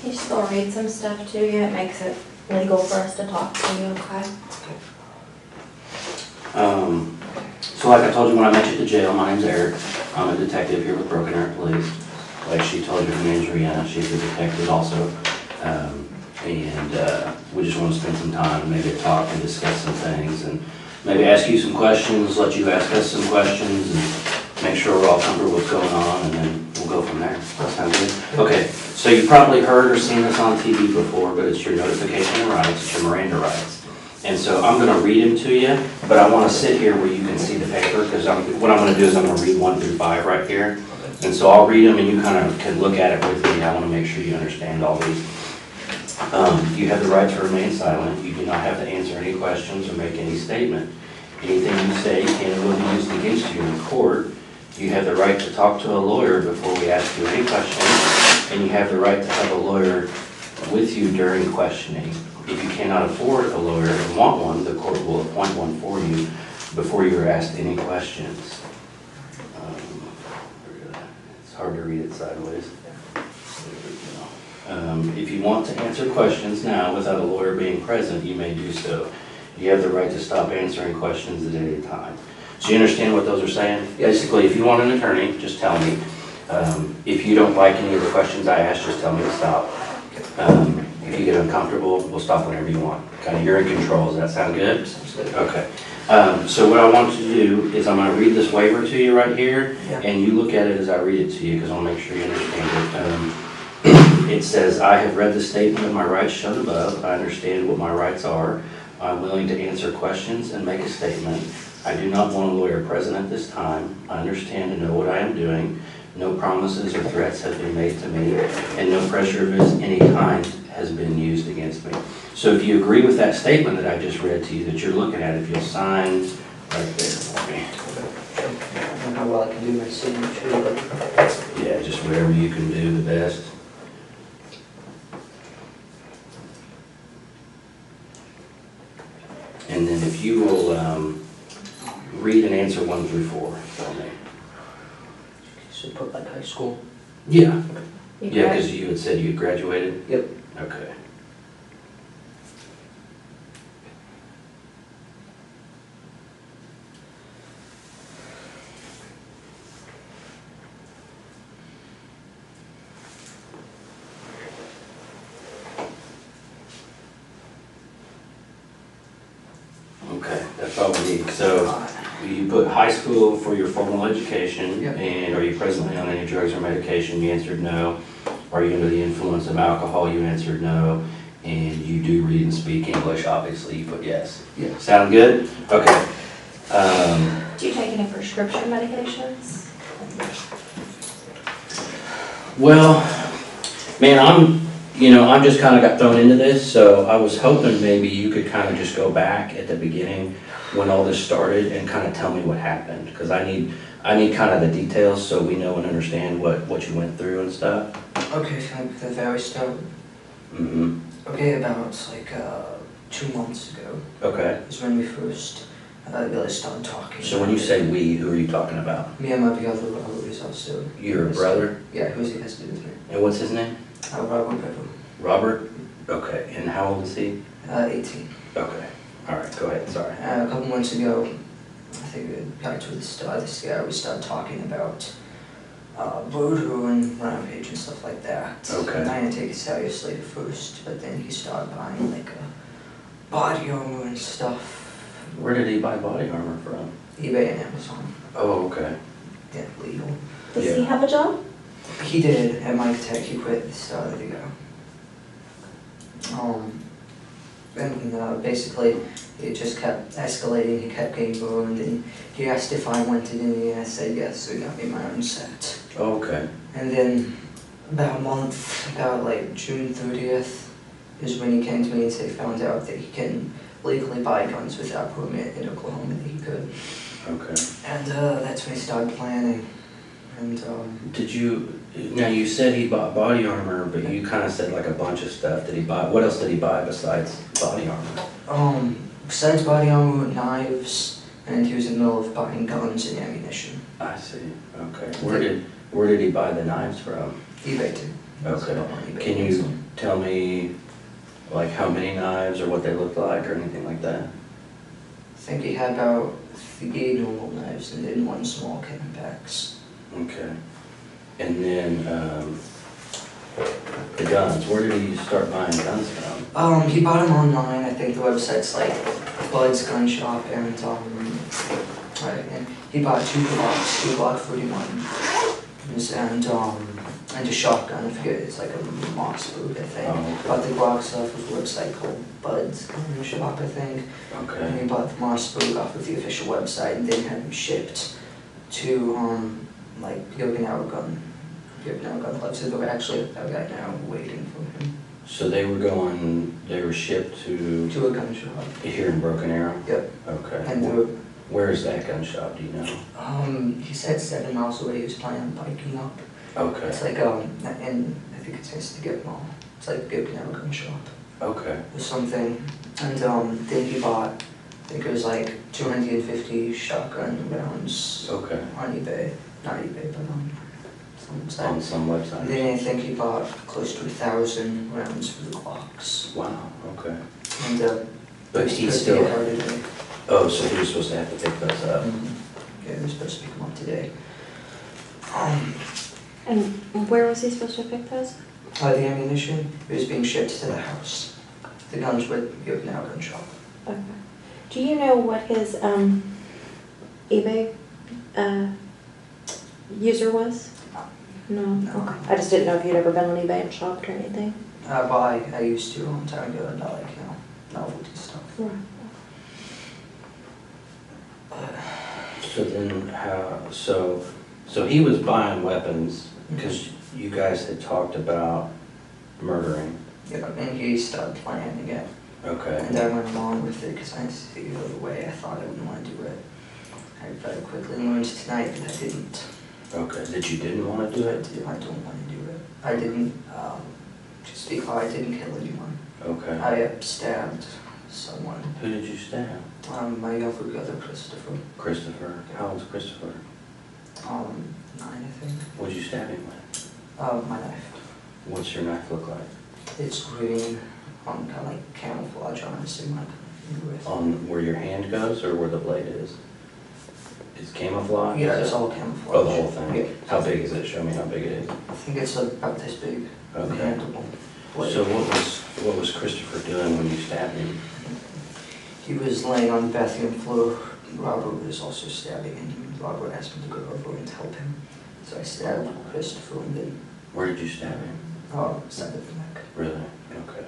You still read some stuff to you. It makes it legal for us to talk to you, okay? So like I told you when I met you at the jail, my name's Eric. I'm a detective here with Broken Heart Police. Like she told you, her name's Rihanna. She's a detective also. We just want to spend some time, maybe talk and discuss some things, and maybe ask you some questions, let you ask us some questions, and make sure we're all comfortable with what's going on, and then we'll go from there. That sounds good? Okay, so you probably heard or seen this on TV before, but it's your notification of rights, it's your Miranda rights. And so I'm going to read them to you, but I want to sit here where you can see the paper, because what I'm going to do is I'm going to read 1 through 5 right here. And so I'll read them and you kind of can look at it with me. I want to make sure you understand all these. You have the right to remain silent. You do not have to answer any questions or make any statement. Anything you say can and will be used against you in court. You have the right to talk to a lawyer before we ask you any questions, and you have the right to have a lawyer with you during questioning. If you cannot afford a lawyer and want one, the court will appoint one for you before you are asked any questions. It's hard to read it sideways. If you want to answer questions now without a lawyer being present, you may do so. You have the right to stop answering questions at any time. So you understand what those are saying? Basically, if you want an attorney, just tell me. If you don't like any of the questions I ask, just tell me to stop. If you get uncomfortable, we'll stop whenever you want. Kind of, you're in control. Does that sound good? Sounds good. Okay. So what I want you to do is I'm going to read this waiver to you right here, and you look at it as I read it to you, because I'll make sure you understand it. It says, I have read the statement of my rights shown above. I understand what my rights are. I'm willing to answer questions and make a statement. I do not want a lawyer present at this time. I understand and know what I am doing. No promises or threats have been made to me, and no pressure of any kind has been used against me. So if you agree with that statement that I just read to you that you're looking at, if you'll sign right there for me. I don't know how well I can do my signature, but Yeah, just whatever you can do the best. And then if you will read and answer 1 through 4 for me. so put like high school. Yeah. You Yeah, grad- because you had said you had graduated? Yep. Okay. Okay, that's all we need. So you put high school for your formal education, Yep. and are you presently on any drugs or medication? You answered no. Are you under the influence of alcohol? You answered no. And you do read and speak English, obviously, you put yes. Yeah. Sound good? Okay. Do you take any prescription medications? Well, man, I'm just kind of got thrown into this, so I was hoping maybe you could kind of just go back at the beginning when all this started and kind of tell me what happened, because I need kind of the details so we know and understand what you went through and stuff. Okay, so like the very start. Mm-hmm. Okay, about like 2 months ago Okay. is when we first really started talking. So when you say we, who are you talking about? Me and my brother, who is also. Your brother? Yeah, who has to do with me. And what's his name? Robert Bever. Robert? Okay. And how old is he? 18. Okay. All right. Go ahead. Sorry. A couple months ago, I think back to the start of this year, we started talking about voodoo and rampage and stuff like that. Okay. And I didn't take it seriously at first, but then he started buying like a body armor and stuff. Where did he buy body armor from? eBay and Amazon. Oh, okay. Yeah, legal. Does Yeah. he have a job? He did at Mike Tech. He quit at the start of the year. And basically, it just kept escalating. He kept getting burned, and he asked if I wanted any, and I said yes. So he got me my own set. Oh, okay. And then about a month, about like June 30th, is when he came to me and said he found out that he can legally buy guns without permit in Oklahoma. That he could. Okay. And that's when he started planning. And Did you, now you said he bought body armor, but you kind of said like a bunch of stuff. Did he buy, what else did he buy besides body armor? besides body armor, knives, and he was in the middle of buying guns and ammunition. I see, okay. Where did he buy the knives from? eBay too. Okay. So on eBay, Can you so- tell me, like, how many knives or what they looked like or anything like that? I think he had about 3 normal knives and then 1 small Camelbacks. Okay. And then, the guns, where did he start buying guns from? He bought them online. I think the website's like Bud's Gun Shop, and right, and he bought 2 Glock 41s, and a shotgun. I forget, it's like a Moss boot, I think. Oh, okay. Bought the Glock stuff with a website called Bud's Gun Shop, I think. Okay. And he bought the Moss boot off of the official website, and then had them shipped to like the Okinawa gun club. So they're actually right now waiting for him. So they were shipped to To a gun shop. here in Broken Arrow? Yep. Okay. And they were, Where is that gun shop, do you know? he said 7 miles away. He was planning on biking up. Okay, It's like and I think it's next to Get Mall. It's like the Okinawa gun shop okay, or something. And then he bought, I think it was like 250 shotgun rounds okay. on eBay. Not eBay, but some website. On some And website? then I think he bought close to 1,000 rounds for the Glocks. Wow, okay. And But he he's still, today. oh, so he was supposed to have to pick those up? Yeah, he was supposed to pick them up today. And where was he supposed to pick those? The ammunition, it was being shipped to the house. The guns were the Okinawa gun shop. Okay. Do you know what his eBay user was? No. No. Okay. I just didn't know if you'd ever been on eBay and shopped or anything. I used to a long time ago, and I like, novelty stuff. Right. So then so he was buying weapons because you guys had talked about murdering? Yeah, and he started planning it. Okay. And I went along with it because I see the way I thought I wouldn't want to do it. I very quickly learned tonight that I didn't. Okay, that you didn't want to do it? I don't want to do it. I didn't, just because I didn't kill anyone. Okay. I stabbed someone. Who did you stab? My younger brother, Christopher. Christopher. How old's Christopher? 9, I think. What'd you stab him with? My knife. What's your knife look like? It's green, kind of like camouflage, honestly, my with. On where your hand goes or where the blade is? It's camouflage? Yeah, it's all camouflage. Oh, the whole thing? Yeah. How big is it? Show me how big it is. I think it's about this big. Okay. Handleable blade. So what was Christopher doing when you stabbed him? He was laying on the bathroom floor. Robert was also stabbing, and Robert asked me to go over and help him. So I stabbed Christopher, and then Where did you stab him? side of the neck. Really? Okay.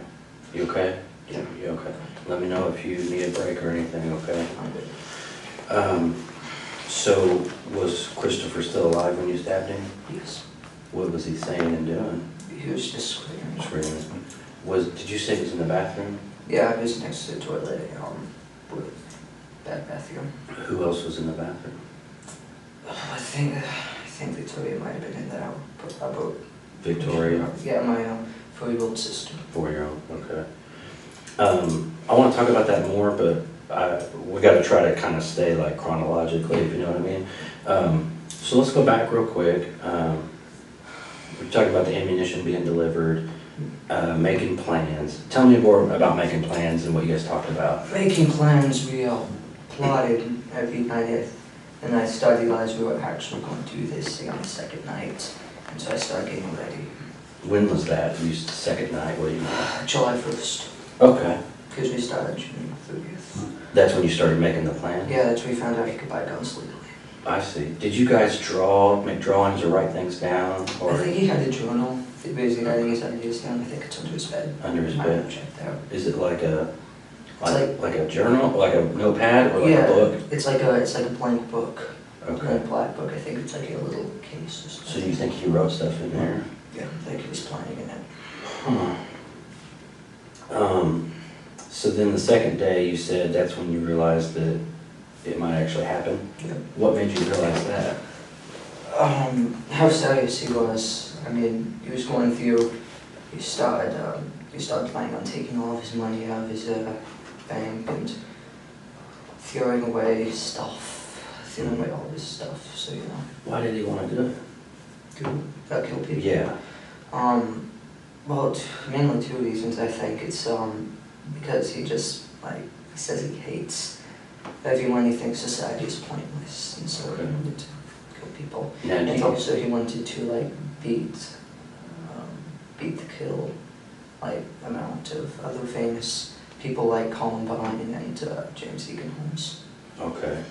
You okay? Yeah. You okay? Let me know if you need a break or anything, okay? I'm good. So was Christopher still alive when you stabbed him? Yes. What was he saying and doing? He was just screaming. Screaming. Did you say he was in the bathroom? Yeah, I was next to the toilet, with that bathroom. Who else was in the bathroom? I think Victoria might have been in there. About Victoria? Yeah, my 4-year-old sister. 4-year-old, okay. I want to talk about that more, but we got to try to kind of stay like chronologically, if you know what I mean. So let's go back real quick. We talked about the ammunition being delivered, making plans. Tell me more about making plans and what you guys talked about. Making plans, we plotted every night, and I started to realize we were actually going to do this thing on the second night, and so I started getting ready. When was that? You said second night, what do you mean? July 1st, Okay. because we started June 30th. That's when you started making the plan? Yeah, that's when we found out you could buy guns legally. I see. Did you guys make drawings or write things down? Or I think he had a journal, basically writing his ideas down. I think it's under his bed. under his I bed? haven't checked out. Is it like a It's a journal, like a notepad, or like Yeah, a book? it's like a blank book. Okay. A black book. I think it's like a little case or something. So you think he wrote stuff in there? Yeah, I think he was planning in it. Huh. So then the second day, you said that's when you realized that it might actually happen? Yeah. What made you realize that? How serious he was. I mean, he was going through. He started planning on taking all of his money out of his bank and throwing away stuff, throwing away all this stuff, so you know. Why did he want to do it? Kill people? Yeah. Well, mainly two reasons, I think. It's, because he just, like, he says he hates everyone, he thinks society is pointless, and so he wanted to kill people. Now, And also he wanted to, like, beat the kill, like, amount of other famous people like Columbine and James Egan Holmes. Okay.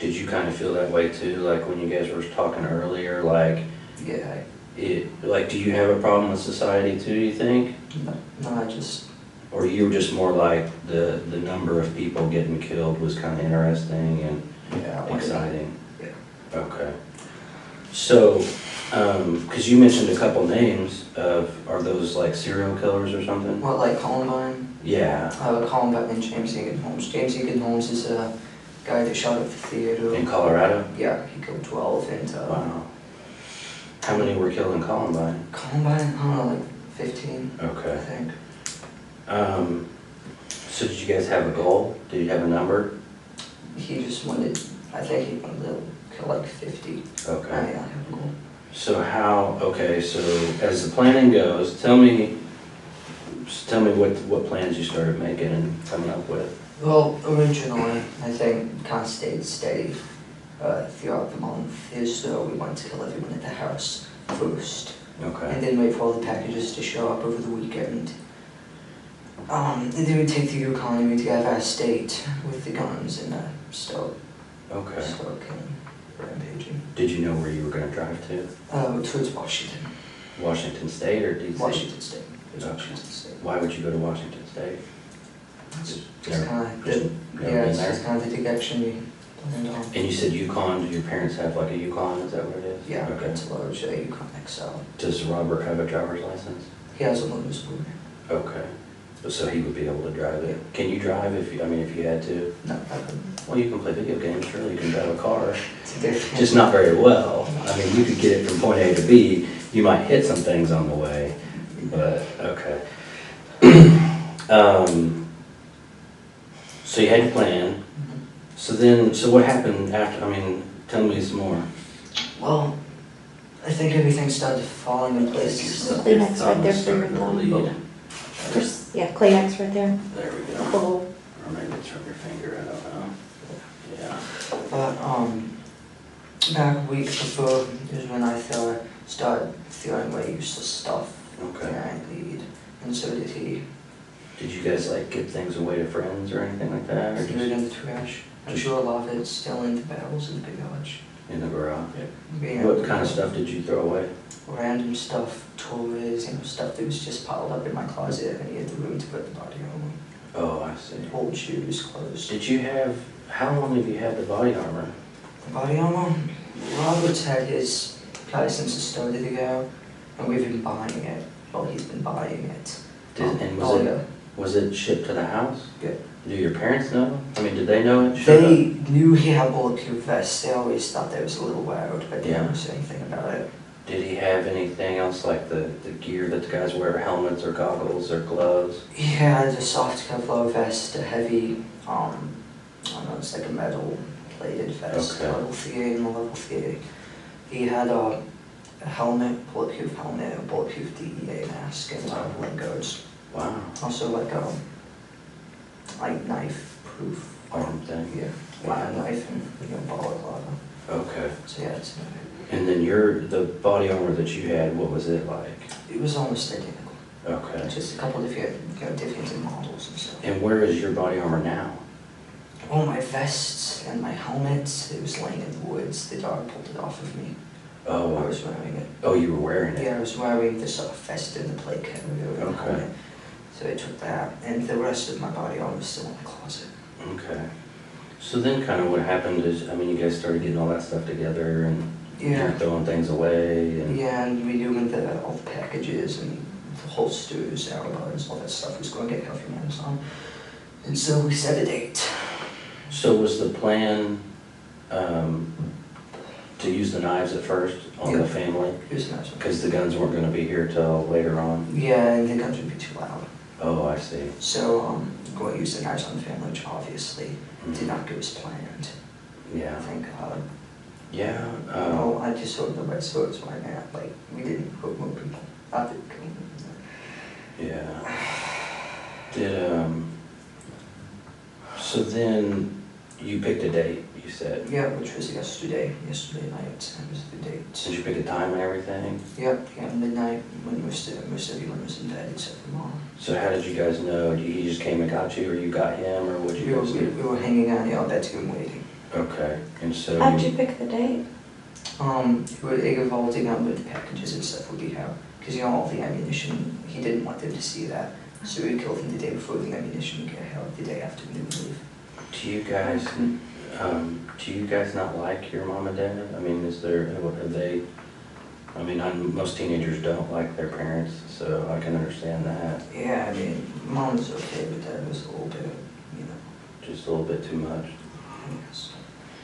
Did you kind of feel that way too, like when you guys were talking earlier, like, Yeah. like, do you have a problem with society too, you think? No, I just... Or you were just more like the number of people getting killed was kind of interesting and exciting? Yeah. Okay. So, because you mentioned a couple names of, are those like serial killers or something? What, like Columbine? Yeah. Columbine and James Egan Holmes. James Egan Holmes is a guy that shot at the theater. In Colorado? Yeah, he killed 12 and... Wow. How many were killed in Columbine? Columbine, I don't know, like 15, I Okay. think. So did you guys have a goal? Did you have a number? He just wanted, I think he wanted to kill like 50. Okay. I have a goal. So how, okay, so as the planning goes, tell me what plans you started making and coming up with. Well, originally, I think kind of stayed steady throughout the month, is we wanted to kill everyone at the house first. Okay. And then wait for all the packages to show up over the weekend. And then we take the Yukon and we'd get our state with the guns and start killing, rampaging. Did you know where you were going to drive to? Towards Washington. Washington State or DC? Washington State. Okay. Washington State. Why would you go to Washington State? It's Never- kind of just never been it's there? just kind of the direction we planned on. And you said Yukon, do your parents have like a Yukon, is that what it is? Yeah, Okay. it's a large Yukon XL. Does Robert have a driver's license? He has a motor's board. Okay. So he would be able to drive it. Can you drive if you had to? No, I couldn't. Well, you can play video games, surely you can drive a car. It's a different. Just not very well. I mean, you could get it from point A to B. You might hit some things on the way, but okay. So you had your plan. So what happened after? I mean, tell me some more. Well, I think everything started falling in place. Kleenex right there for your Starting to thumb. bleed. Just, yeah, Kleenex right there. There we go. Oh. Or maybe it's from your finger, I don't know. Yeah. But back a week before is when I started throwing away useless stuff. Okay. And I bleed, and so did he. Did you guys like give things away to friends or anything like that? Or Threw it just in the trash. I'm sure a lot of it's still in the barrels in the garage. in the garage? Yeah. What kind of stuff did you throw away? Random stuff, toys, stuff that was just piled up in my closet, and he had the room to put the body armor. Oh, I see. Old shoes, clothes. How long have you had the body armor? The body armor? Robert's had his probably since the start of the year, and we've been buying it. Well, he's been buying it. Was it shipped to the house? Yeah. Do your parents know? I mean, did they know it? They knew he had bulletproof vests. They always thought that was a little loud, but they Yeah. never said anything about it. Did he have anything else like the gear that the guys wear, helmets or goggles or gloves? He had a soft Kevlar vest, a heavy, I don't know, it's like a metal plated vest, Okay. level 3 and a level 3. He had a helmet, bulletproof helmet, a bulletproof DEA mask, and leg guards. Wow. Also like knife-proof Arm thing? Yeah, Wow. knife and balaclava. Okay. So yeah, it's And then the body armor that you had, what was it like? it was almost identical. Okay. Just a couple different, difference in models and stuff. And where is your body armor now? Oh, my vests and my helmets, it was laying in the woods. The dog pulled it off of me. I Oh, was wearing it. oh, you were wearing it? Yeah, I was wearing this vest and the plate carrier and the Okay. helmet. So I took that, and the rest of my body armor was still in the closet. Okay. So then kind of what happened is, I mean, you guys started getting all that stuff together and you're throwing things away and... Yeah, and we doing all the packages and the holsters, arrows, all that stuff was going to get healthy from Amazon. And so we set a date. So was the plan to use the knives at first on the family? Here's the next one. Because the guns weren't going to be here till later on? Yeah, and the guns would be too loud. Oh, I see. So go use the knives on the family, which obviously did not go as planned. Yeah. Thank God. Yeah. No, I just hope nobody saw it, so I mean, like, we didn't hook more people. Not that, Yeah. Did, so then you picked a date, you said? yeah, which was yesterday night, that was the date. Did you pick a time and everything? Yep, yeah, midnight, when most everyone was in bed except for Mom. So how did you guys know? He just came and got you, or you got him, or what did you guys do? We were hanging out in the bedroom waiting. Okay, and so How'd you pick the date? We were evolving on with the packages and stuff would be how, because you know, all the ammunition, he didn't want them to see that. So we killed him the day before the ammunition would get held, the day after we leave. do you guys not like your mom and dad? I mean, are they, I mean, most teenagers don't like their parents, so I can understand that. Yeah, I mean, Mom was okay, but Dad was a little bit, you know, Just a little bit too much. yes.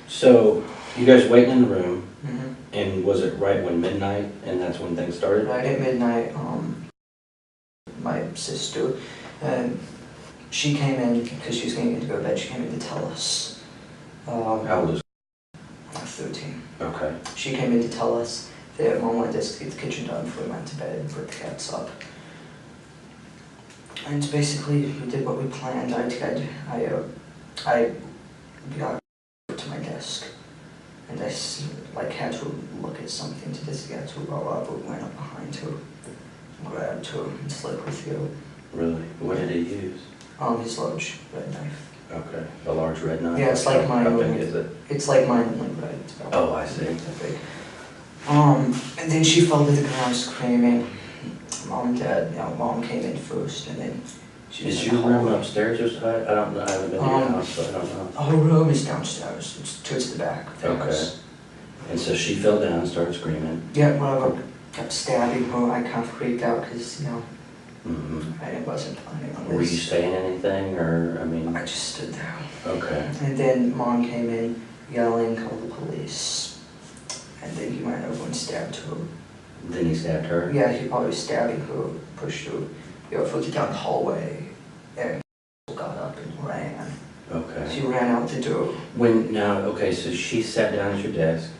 So, you guys waiting in the room, Mm-hmm. and was it right when midnight, and that's when things started? Right at midnight, my sister, she came in, because she was getting to go to bed, she came in to tell us. How old is? 13. Okay. She came in to tell us that Mom wanted us to get the kitchen done before we went to bed and put the cats up. And basically, we did what we planned. I got to my desk, and I had to look at something to just get to roll up, but went up behind her, grabbed her, and slit her throat. Really? What did he use? His large red knife. Okay. A large red knife? Yeah, it's like mine. How big is it? It's like mine, only red. It's about Oh, I see. that big. And then she fell to the ground screaming. Mom and Dad, you know, Mom came in first, and then she was Is in the your room hallway. upstairs or so? I don't know. I haven't been to your house, so I don't know. Her room is downstairs. It's towards the back of the Okay. house. And so she fell down and started screaming. Yeah, whatever. Kept stabbing her. I kind of freaked out because, you know, Mm-hmm. I wasn't planning on Were you this. saying anything, or, I mean? I just stood there. Okay. And then Mom came in yelling, call the police. And then he went over and stabbed her. Then he stabbed her? Yeah, he probably was stabbing her, pushed her, you know, flicked her down the hallway, and got up and ran. Okay. She ran out the door. Okay, so she sat down at your desk,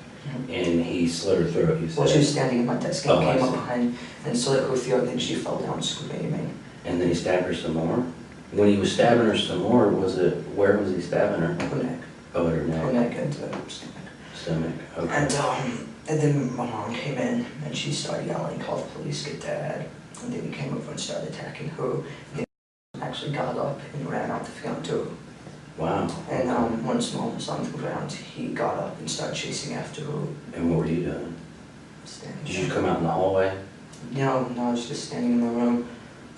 and he slit her throat, you said? Well, she was standing at my desk and Oh, I came up see. behind and slit her throat, and then she fell down screaming. And then he stabbed her some more? When he was stabbing her some more, where was he stabbing her? Her neck. Oh, at her Her neck? neck and stomach. Stomach, okay. And then my mom came in and she started yelling, call the police, get Dad. And then he came over and started attacking her. And then he actually got up and ran out the front door. Wow. And once Mom was on the ground, he got up and started chasing after her. And what were you doing? Standing Did you there. come out in the hallway? No, I was just standing in the room.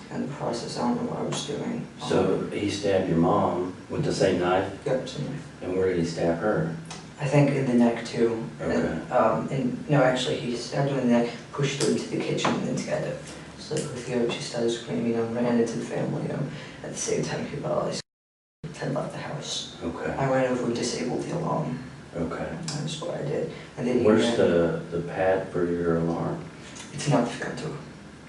And the process, I don't know what I was doing. So he stabbed your mom with the same knife? Yep, somewhere. And where did he stab her? I think in the neck too. Okay. And no, actually, he stabbed her in the neck, pushed her into the kitchen, and then together. Slit her throat. She started screaming and ran into the family room. At the same time, he realized had left the house. Okay. I went over and disabled the alarm. Okay. That's what I did. And then he Where's ran. the pad for your alarm? It's not the front door.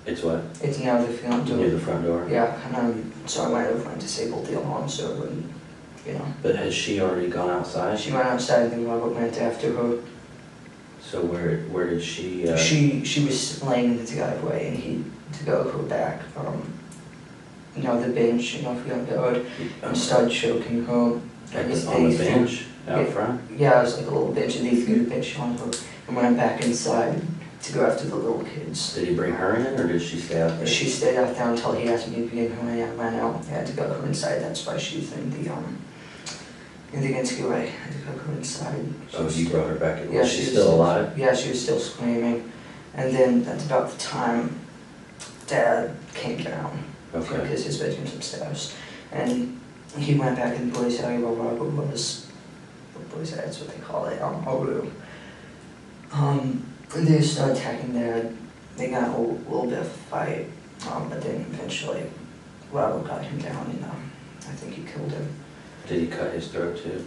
It's what? It's now the front door. Near the front door? Yeah, and so I went over and disabled the alarm so it wouldn't, you know. But has she already gone outside? She went outside and then Robert went after her. So where did she? She was laying in the driveway and he to go her back you know, the bench, you know, front yard, and started choking her. on the bench out Yeah. front? Yeah, it was like a little bench, and he threw the bench on her and went back inside to go after the little kids. Did he bring her in, or did she stay out there? She stayed out there until he asked me to be in her, and I ran out. I had to go her inside. That's why she's in the NCQA. I had to go her inside. Oh, you brought her back in. Yeah, Was she still alive? Yeah, she was still screaming. And then that's about the time Dad came down. Okay. Because his bedroom's upstairs. And he went back in the boys' area where Robert was. The boys' area, that's what they call it, our room. And they started attacking Dad. They got a little bit of a fight. But then eventually Robert got him down and I think he killed him. Did he cut his throat too?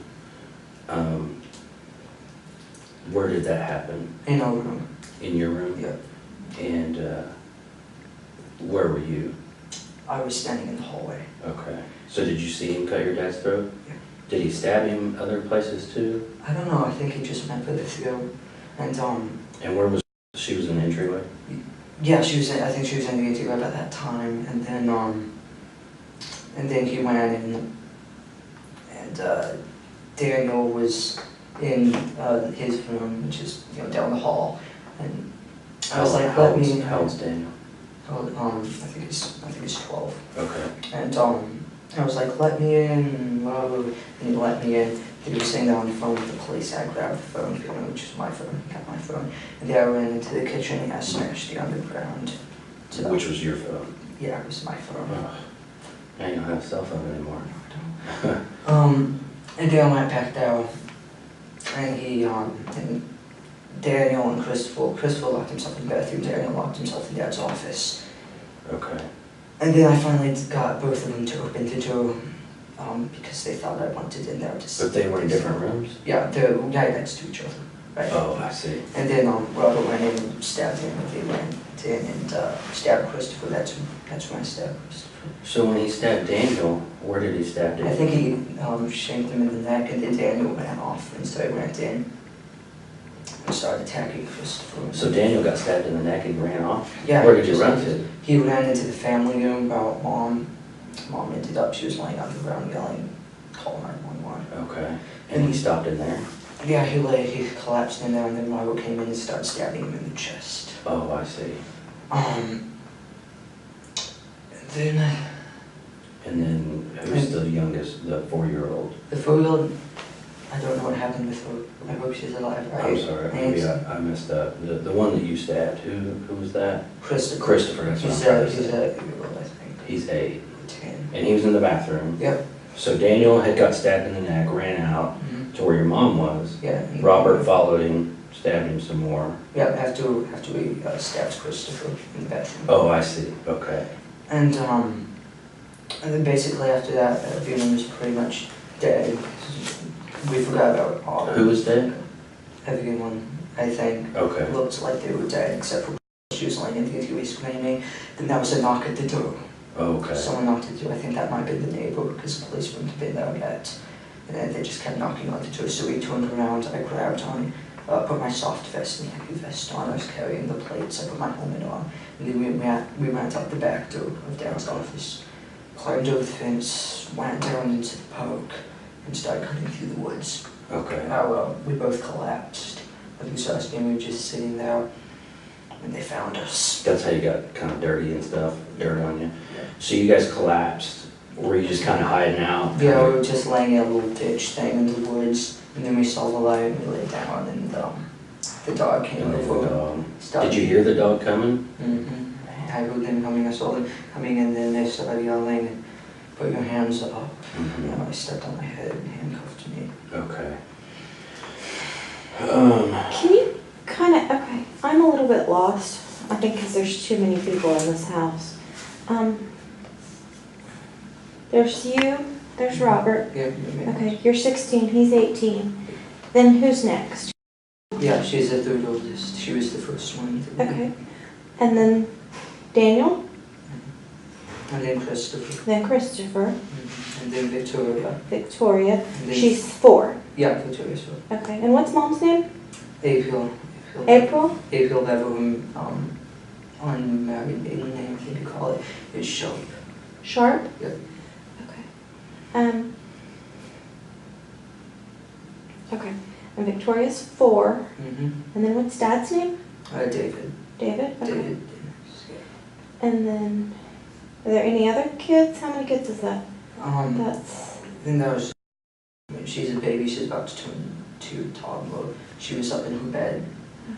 Where did that happen? In our room. In your room? Yeah. And where were you? I was standing in the hallway. Okay. So did you see him cut your dad's throat? Yeah. Did he stab him other places too? I don't know, I think he just went for the throat. And And where was she? Was in the entryway? yeah, I think she was in the entryway at that time. And then he went in, and Daniel was in his room, which is down the hall. And I was like, let me. How old's Daniel? I think he's 12. Okay. And I was like, let me in, and he let me in. He was sitting there on the phone with the police. I grabbed the phone from him, which is my phone. He got my phone. And then I ran into the kitchen and I smashed the underground. Which was your phone? Yeah, it was my phone. Oh. Now you don't have a cell phone anymore. And then I went back down, and and Daniel and Christopher locked himself in the bathroom. Daniel locked himself in Dad's office. Okay. And then I finally got both of them to open the door, because they thought I wanted in there to. But they were in different rooms? Yeah, they're right next to each other. Right. Oh, I see. And then Robert went in and stabbed him, and they went in and stabbed Christopher. That's when I stabbed Christopher. So when he stabbed Daniel, where did he stab Daniel? I think he shanked him in the neck, and then Daniel ran off, and so I went in and started attacking Christopher. So Daniel got stabbed in the neck and ran off? Yeah. Where did you run to? He ran into the family room about Mom. Mom ended up, she was laying on the ground yelling, call 911. Okay. And he stopped in there? Yeah, he collapsed in there, and then Robert came in and started stabbing him in the chest. Oh, I see. And then who's the youngest, the 4-year-old? The 4-year-old, I don't know what happened with her. I hope she's alive. I'm sorry, maybe I messed up. The one that you stabbed, who was that? Christopher. Christopher, that's what I'm He's trying to he's say. 8-year-old, I think. He's 8. 10. And he was in the bathroom. Yep. So Daniel had got stabbed in the neck, ran out to where your mom was. Yeah. Robert followed him, stabbed him some more. Yeah, after we stabbed Christopher in the bathroom. Oh, I see. Okay. And then basically after that, everyone was pretty much dead. We forgot about all. Who was dead? Everyone, I think, Okay. looked like they were dead, except for she was lying in the entryway screaming. Then there was a knock at the door. Okay. Someone knocked at the door. I think that might have been the neighbor, because the police wouldn't have been there yet. And then they just kept knocking on the door. So we turned around. I grabbed on, put my soft vest and heavy vest on. I was carrying the plates. I put my helmet on. And then we went out the back door of Dad's office, climbed over the fence, went down into the park, and started cutting through the woods. Okay. We both collapsed. Nothing saw us, and we were just sitting there, and they found us. That's how you got kind of dirty and stuff, dirt on you. Yeah. So you guys collapsed. Were you just kind of hiding out? Yeah, we were just laying in a little ditch thing in the woods, and then we saw the light, and we lay down, and the dog came And then the over. dog. Did you hear the dog coming? Mm-hmm. I heard them coming. I saw them coming, and then they started yelling, "Put your hands up!" Mm-hmm. I stepped on my head and handcuffed me. Okay. Can you okay, I'm a little bit lost, I think because there's too many people in this house. There's you, there's Robert. Yeah. Okay, you're 16, he's 18. Then who's next? Yeah, she's the third oldest. She was the first one. Okay. And then Daniel, And then Christopher. then Christopher, And then Victoria. Victoria. And then She's 4. Yeah, Victoria's one. Okay, and what's mom's name? April. April? April Bever, unmarried maiden name, I think you call it, is Sharp. Sharp? Yep. Okay. Okay, and Victoria's 4. And then what's dad's name? David. David? Okay. David. And then, are there any other kids? How many kids is that? That's... Then there was, she's a baby, she's about to turn 2 toddler. She was up in her bed.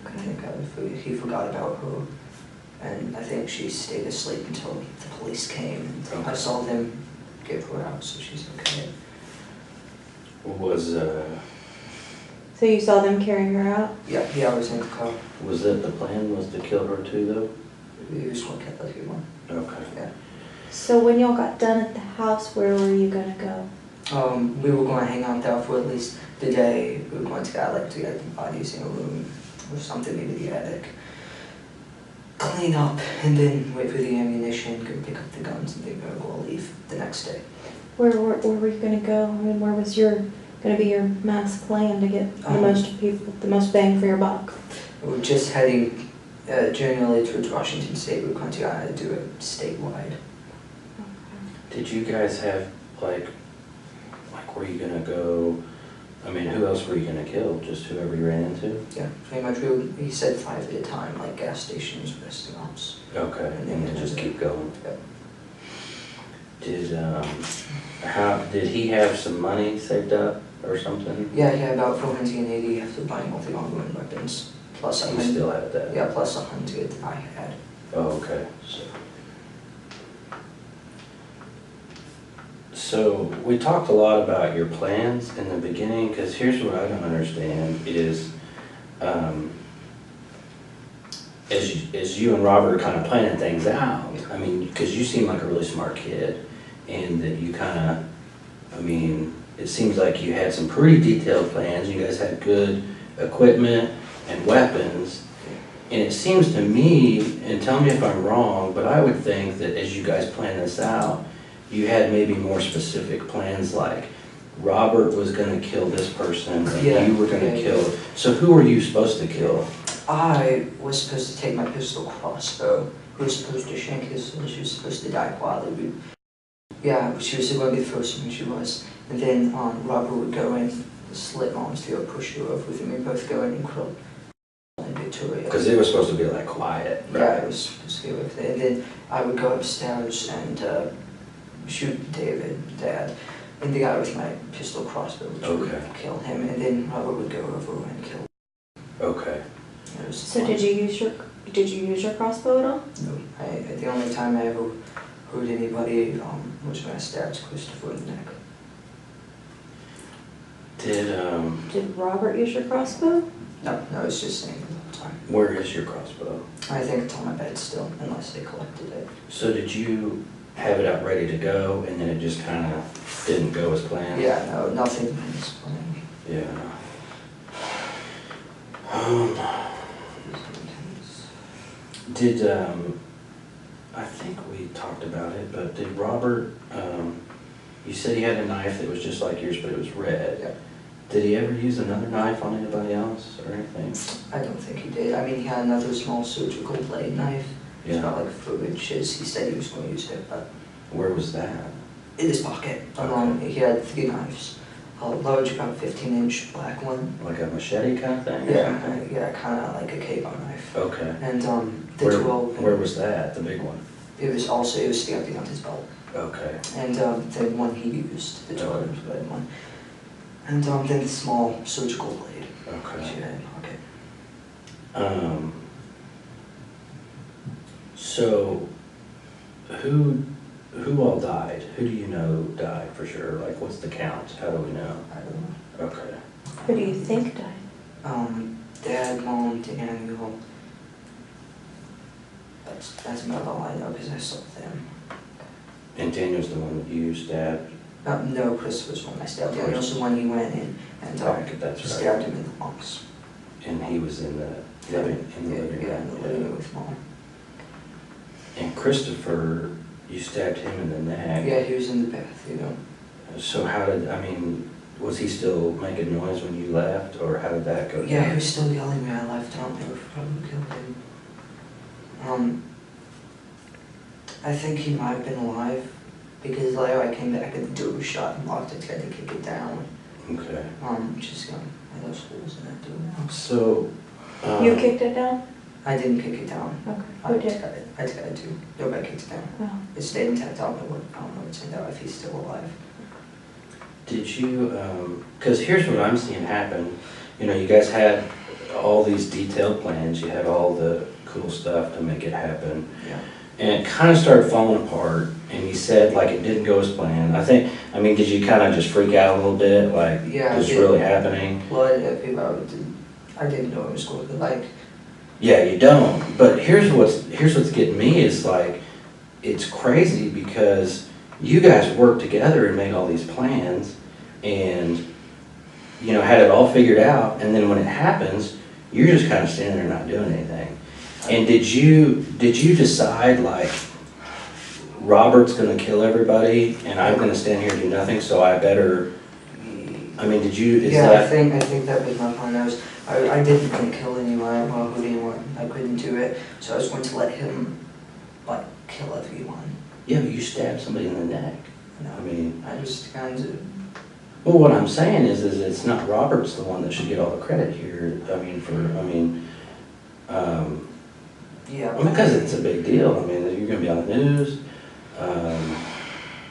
I think he forgot about her. And I think she stayed asleep until the police came. Okay. I saw them get her out, so she's okay. So you saw them carrying her out? Yeah, I was in the car. Was it the plan was to kill her too, though? We just want to get that one. Okay. Yeah. So when y'all got done at the house, where were you gonna go? We were going to hang out there for at least the day. We were going to get the bodies in a room or something, maybe the attic. Clean up, and then wait for the ammunition, go pick up the guns, and then we're going to leave the next day. Where were you gonna go? I mean, where was gonna be your mass plan to get the most people, the most bang for your buck? We're just heading generally towards Washington State. We're going to do it statewide. Did you guys have, like, were you gonna go, I mean, who else were you gonna kill? Just whoever you ran into? Yeah, pretty much. He said 5 at a time, like gas stations, rest stops. Okay, and then just keep going? Yep. Did he have some money saved up or something? Yeah, about 480 after buying all the ongoing weapons. Plus You still have that? Yeah, plus 100 I had. Oh, okay. So we talked a lot about your plans in the beginning, because here's what I don't understand is, as you and Robert are kind of planning things out, I mean, because you seem like a really smart kid, and that you kind of, I mean, it seems like you had some pretty detailed plans, you guys had good equipment and weapons, and it seems to me, and tell me if I'm wrong, but I would think that as you guys plan this out, you had maybe more specific plans, like Robert was gonna kill this person, and you were gonna kill. So who were you supposed to kill? I was supposed to take my pistol crossbow. Who was supposed to shank his, and she was supposed to die quietly. Yeah, she was going to be the first one, she was. And then Robert would go in, slit Mom's throat, push her over with him, and both go in and kill Victoria. Because it was supposed to be like quiet, right? Yeah, it was supposed to go with it. And then I would go upstairs and shoot David, Dad, and the guy with my pistol crossbow, which would kill him. And then Robert would go over and kill. Okay. So did you use your crossbow at all? No. The only time I ever hurt anybody was when I stabbed Christopher in the neck. Did Robert use your crossbow? No, it's just saying all the time. Where is your crossbow? I think it's on my bed still, unless they collected it. So did you have it out ready to go, and then it just kind of didn't go as planned? Yeah, no, nothing is planned. Yeah. I think we talked about it, but did Robert, you said he had a knife that was just like yours, but it was red. Yeah. Did he ever use another knife on anybody else or anything? I don't think he did. I mean, he had another small surgical blade knife. Yeah. It's about like 4 inches. He said he was going to use it, but... Where was that? In his pocket. Okay. He had 3 knives. A large, about 15-inch black one. Like a machete kind of thing? Yeah, kind of like a cable knife. Okay. And the 12... Where was that, the big one? It was standing on his belt. Okay. And the one he used, the 12-inch blade one. And then the small surgical blade. Okay. Which he had in pocket. So, who all died? Who do you know died for sure? Like, what's the count? How do we know? I don't know. Okay. Who do you think died? Dad, Mom, Daniel. That's about all I know because I saw them. And Daniel's the one that you stabbed? No, Christopher's one I stabbed. Daniel's the one he went in and stabbed him in the lungs. And he was in the living room? Yeah, in the living room with Mom. And Christopher, you stabbed him in the neck? Yeah, he was in the bath, you know. So how did, I mean, was he still making noise when you left, or how did that go down? Yeah, he was still yelling when I left. I don't know if probably killed him. I think he might have been alive, because later I came back and the door was shut and locked. I tried to kick it down. Okay. Just had those holes in that door now. So... you kicked it down? I didn't kick it down. Okay. Who did? I tried to. Nobody kicked it down. Oh. It stayed intact. I don't know what's in there, if he's still alive. Did you, because here's what I'm seeing happen. You know, you guys had all these detailed plans, you had all the cool stuff to make it happen. Yeah. And it kind of started falling apart, and you said like it didn't go as planned. I mean, did you kind of just freak out a little bit, like, yeah, what's really happening? Well, I didn't know it was going to, like... Yeah, you don't. But here's what's getting me is like, it's crazy because you guys worked together and made all these plans and, you know, had it all figured out, and then when it happens, you're just kind of standing there not doing anything. And did you decide, like, Robert's gonna kill everybody, and I'm gonna stand here and do nothing, so I better, I mean, did you, is Yeah, that? I think that was my plan. I didn't want to kill anyone while Houdin, I couldn't do it, so I was going to let him, like, kill everyone. Yeah, but you stabbed somebody in the neck. No, I mean, I just kind of, well, what I'm saying is it's not Robert's the one that should get all the credit here. I mean, yeah. because it's a big deal. I mean, you're gonna be on the news.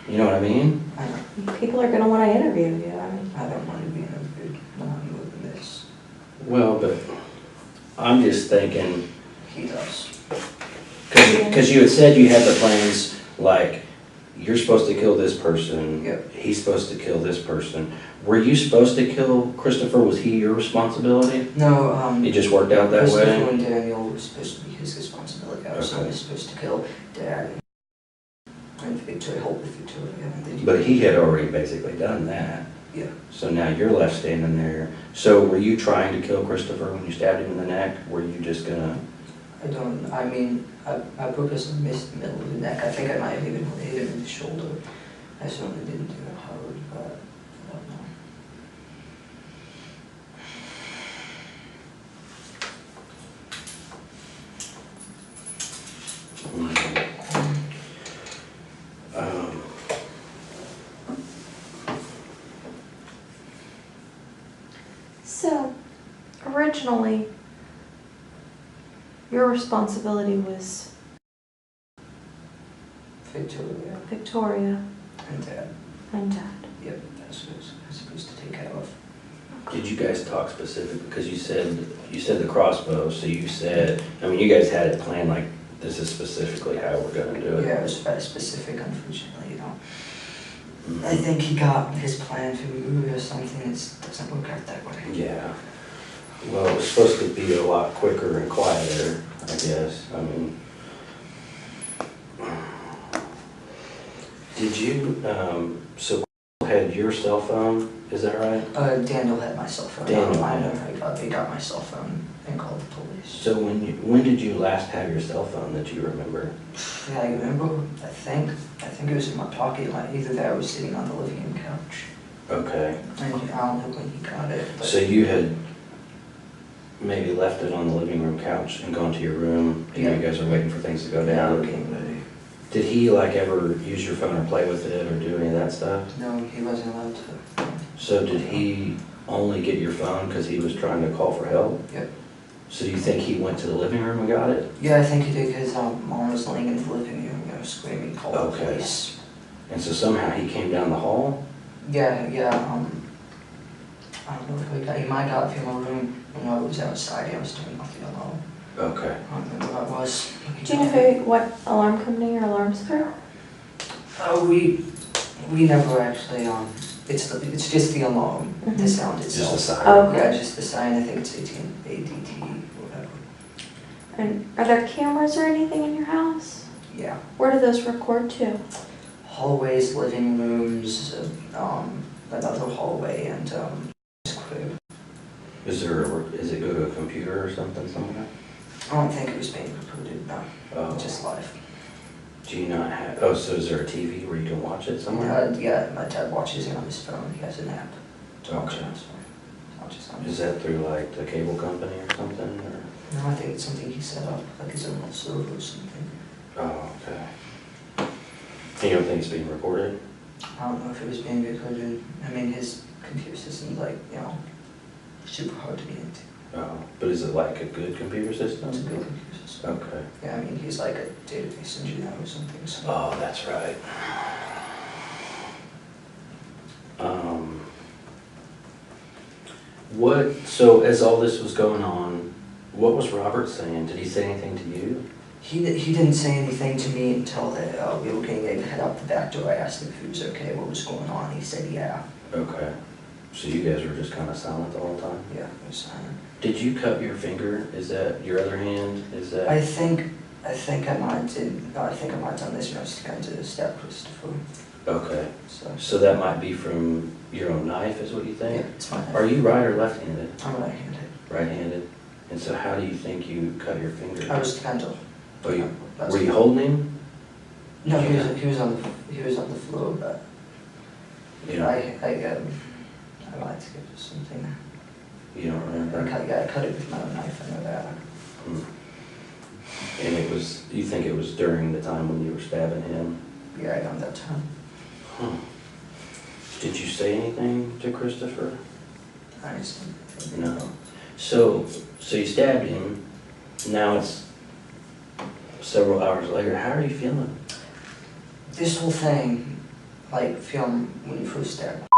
You know what I mean? I know. People are gonna wanna interview you, I mean. I don't want to be interviewed. No, I'm moving this. Well, but I'm just thinking, He does. because you had said you had the plans, like, you're supposed to kill this person. Yep. He's supposed to kill this person. Were you supposed to kill Christopher? Was he your responsibility? No, It just worked out that Christopher way? and Daniel was supposed to be his responsibility. I was Okay. only supposed to kill Dad and Victoria, help with Victoria. And then But he had already basically done that. Yeah. So now you're left standing there. So were you trying to kill Christopher when you stabbed him in the neck? Were you just gonna? I mean, I purposely missed the middle of the neck. I think I might have even hit him in the shoulder. I certainly didn't do it hard, but I don't know. Um, So, originally, your responsibility was Victoria Victoria and Dad. and Dad. Yep, that's what I was supposed to take care of. Did you guys talk specific, because you said the crossbow, so you said, I mean, you guys had it planned like, this is specifically how we're gonna do it. Yeah, it was very specific, unfortunately, you know. Mhm. I think he got his plan to move or something, it doesn't work out that way. Yeah. Well, it was supposed to be a lot quicker and quieter, I guess. I mean, did you, so had your cell phone, is that right? Daniel had my cell phone. Daniel I had know, they got my cell phone and called the police. So when did you last have your cell phone that you remember? Yeah, I remember, I think it was in my pocket, like either that or I was sitting on the living room couch. Okay. And I don't know when he got it, but. So you had maybe left it on the living room couch and gone to your room, and Yeah. you guys are waiting for things to go Yeah, down? getting ready. Did he like ever use your phone or play with it or do any of that stuff? No, he wasn't allowed to. So did he only get your phone because he was trying to call for help? Yep. So do you think he went to the living room and got it? Yeah, I think he did because mom was laying in the living room, you know, screaming, call the Okay. police. And so somehow he came down the hall? Yeah, I don't know if he might have got it from my room when I was outside, I was turning off the alarm. Okay. I don't remember what it was. Do you know what alarm company your alarm's through? Oh, we never actually, it's just the alarm, the Mhm. sound Just a itself. sign? Oh, okay. Yeah, just the sign, I think it's ADT, whatever. And are there cameras or anything in your house? Yeah. Where do those record to? Hallways, living rooms, another hallway, and his crib. Is it go to a computer or something somewhere? I don't think it was being recorded, no, Oh. just live. Do you not have, oh, so is there a TV where you can watch it somewhere? Yeah, my dad watches it on his phone, he has an app to watch it Okay. on his phone. Watches on Is his that through like the cable company or something, or? No, I think it's something he set up, like his own little server or something. Oh, okay. And you don't think it's being recorded? I don't know if it was being recorded. I mean, his computer system's like, super hard to get into. Oh, but is it like a good computer system? It's a good computer system. Okay. Yeah, I mean, he's like a database engineer or something, so. Oh, that's right. So as all this was going on, what was Robert saying? Did he say anything to you? He didn't say anything to me until we were getting ready to head out the back door. I asked him if he was okay, what was going on. He said, yeah. Okay. So you guys were just kind of silent the whole time? Yeah, it was silent. Did you cut your finger? Is that your other hand? Is that? I think I might have done this when I was trying to stab Christopher. Okay. So that might be from your own knife, is what you yeah, think? it's fine. Are you right or left-handed? I'm right-handed. Right-handed. And so how do you think you cut your finger? I was kind of. Oh, were you holding him? No, he was on the floor, but You I don't, wanted to give us something. you don't remember? I cut it with my own knife, I know that. Hmm. And you think it was during the time when you were stabbing him? Yeah, right on that time. Huh. Did you say anything to Christopher? I just think No. So you stabbed him, now it's several hours later, how are you feeling? this whole thing, like film when you first stabbed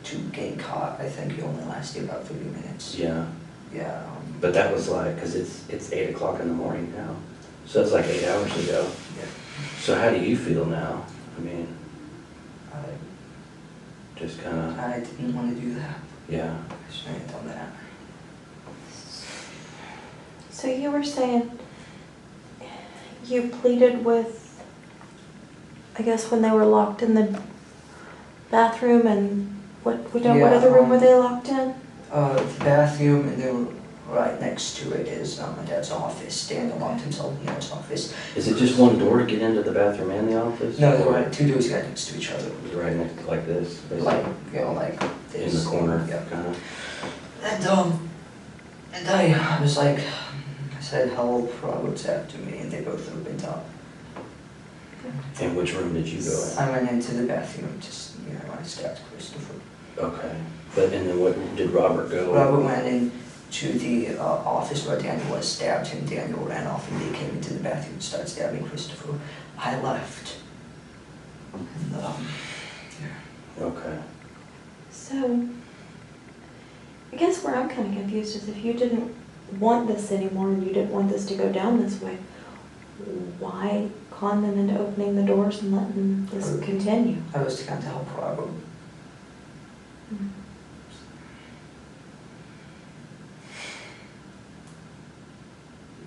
to getting caught, I think it only lasted about 30 minutes. Yeah, Yeah. but that was like, because it's 8 o'clock in the morning now, so it's like 8 hours ago. Yeah. So how do you feel now? I mean, I, just kind of, I didn't want to do that. yeah. I shouldn't have done that. So you were saying you pleaded with, I guess when they were locked in the bathroom and what other room were they locked in? The bathroom, and then right next to it is my dad's office. Daniel locked himself in his office. Is it just one door to get into the bathroom and the office? No, there Or were two doors right next to each other. it was right next, like this, basically? Like, like In this. the corner, Yeah. kind of? And I was like, I said, help, Robert's after me, and they both opened up. And which room did you go in? I went into the bathroom, just, when I stabbed Christopher. Okay, but, and then what, did Robert go? Robert went into the office where Daniel was, stabbed him, Daniel ran off, and they came into the bathroom and started stabbing Christopher. I left. And, yeah. Okay. So, I guess where I'm kind of confused is if you didn't want this anymore and you didn't want this to go down this way, why con them into opening the doors and letting this continue? I was trying to help Robert.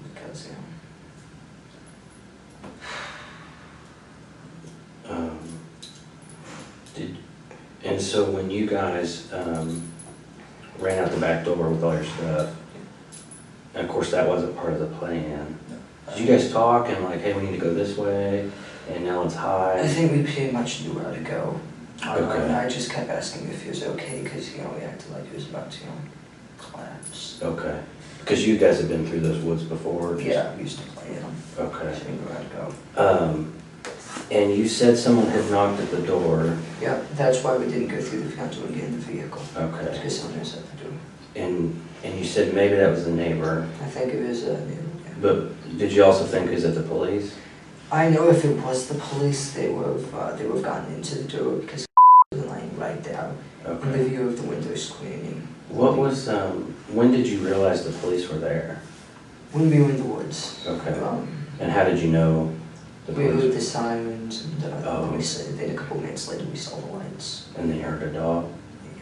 Because, And so when you guys ran out the back door with all your stuff, and of course that wasn't part of the plan, did you guys talk and like, hey, we need to go this way, and now it's I high? think we pretty much knew where to go. Okay. I just kept asking if he was okay, because, we acted like he was about to, collapse. Okay, because you guys have been through those woods before? Yeah, we used to play in them. Okay. So we knew where to go. And you said someone had knocked at the door. Yeah, that's why we didn't go through the front door and get in the vehicle. Okay. Because someone was at the door. And you said maybe that was the neighbor, I think it was, yeah. but did you also think, is it the police? I know if it was the police, they would have gotten into the door, because was lying right there in the Okay. view of the window screening. What was, when did you realize the police were there? When we were in the woods. Okay. And how did you know the We heard police? the sirens, and Oh. then a couple minutes later we saw the lights. And they heard a dog?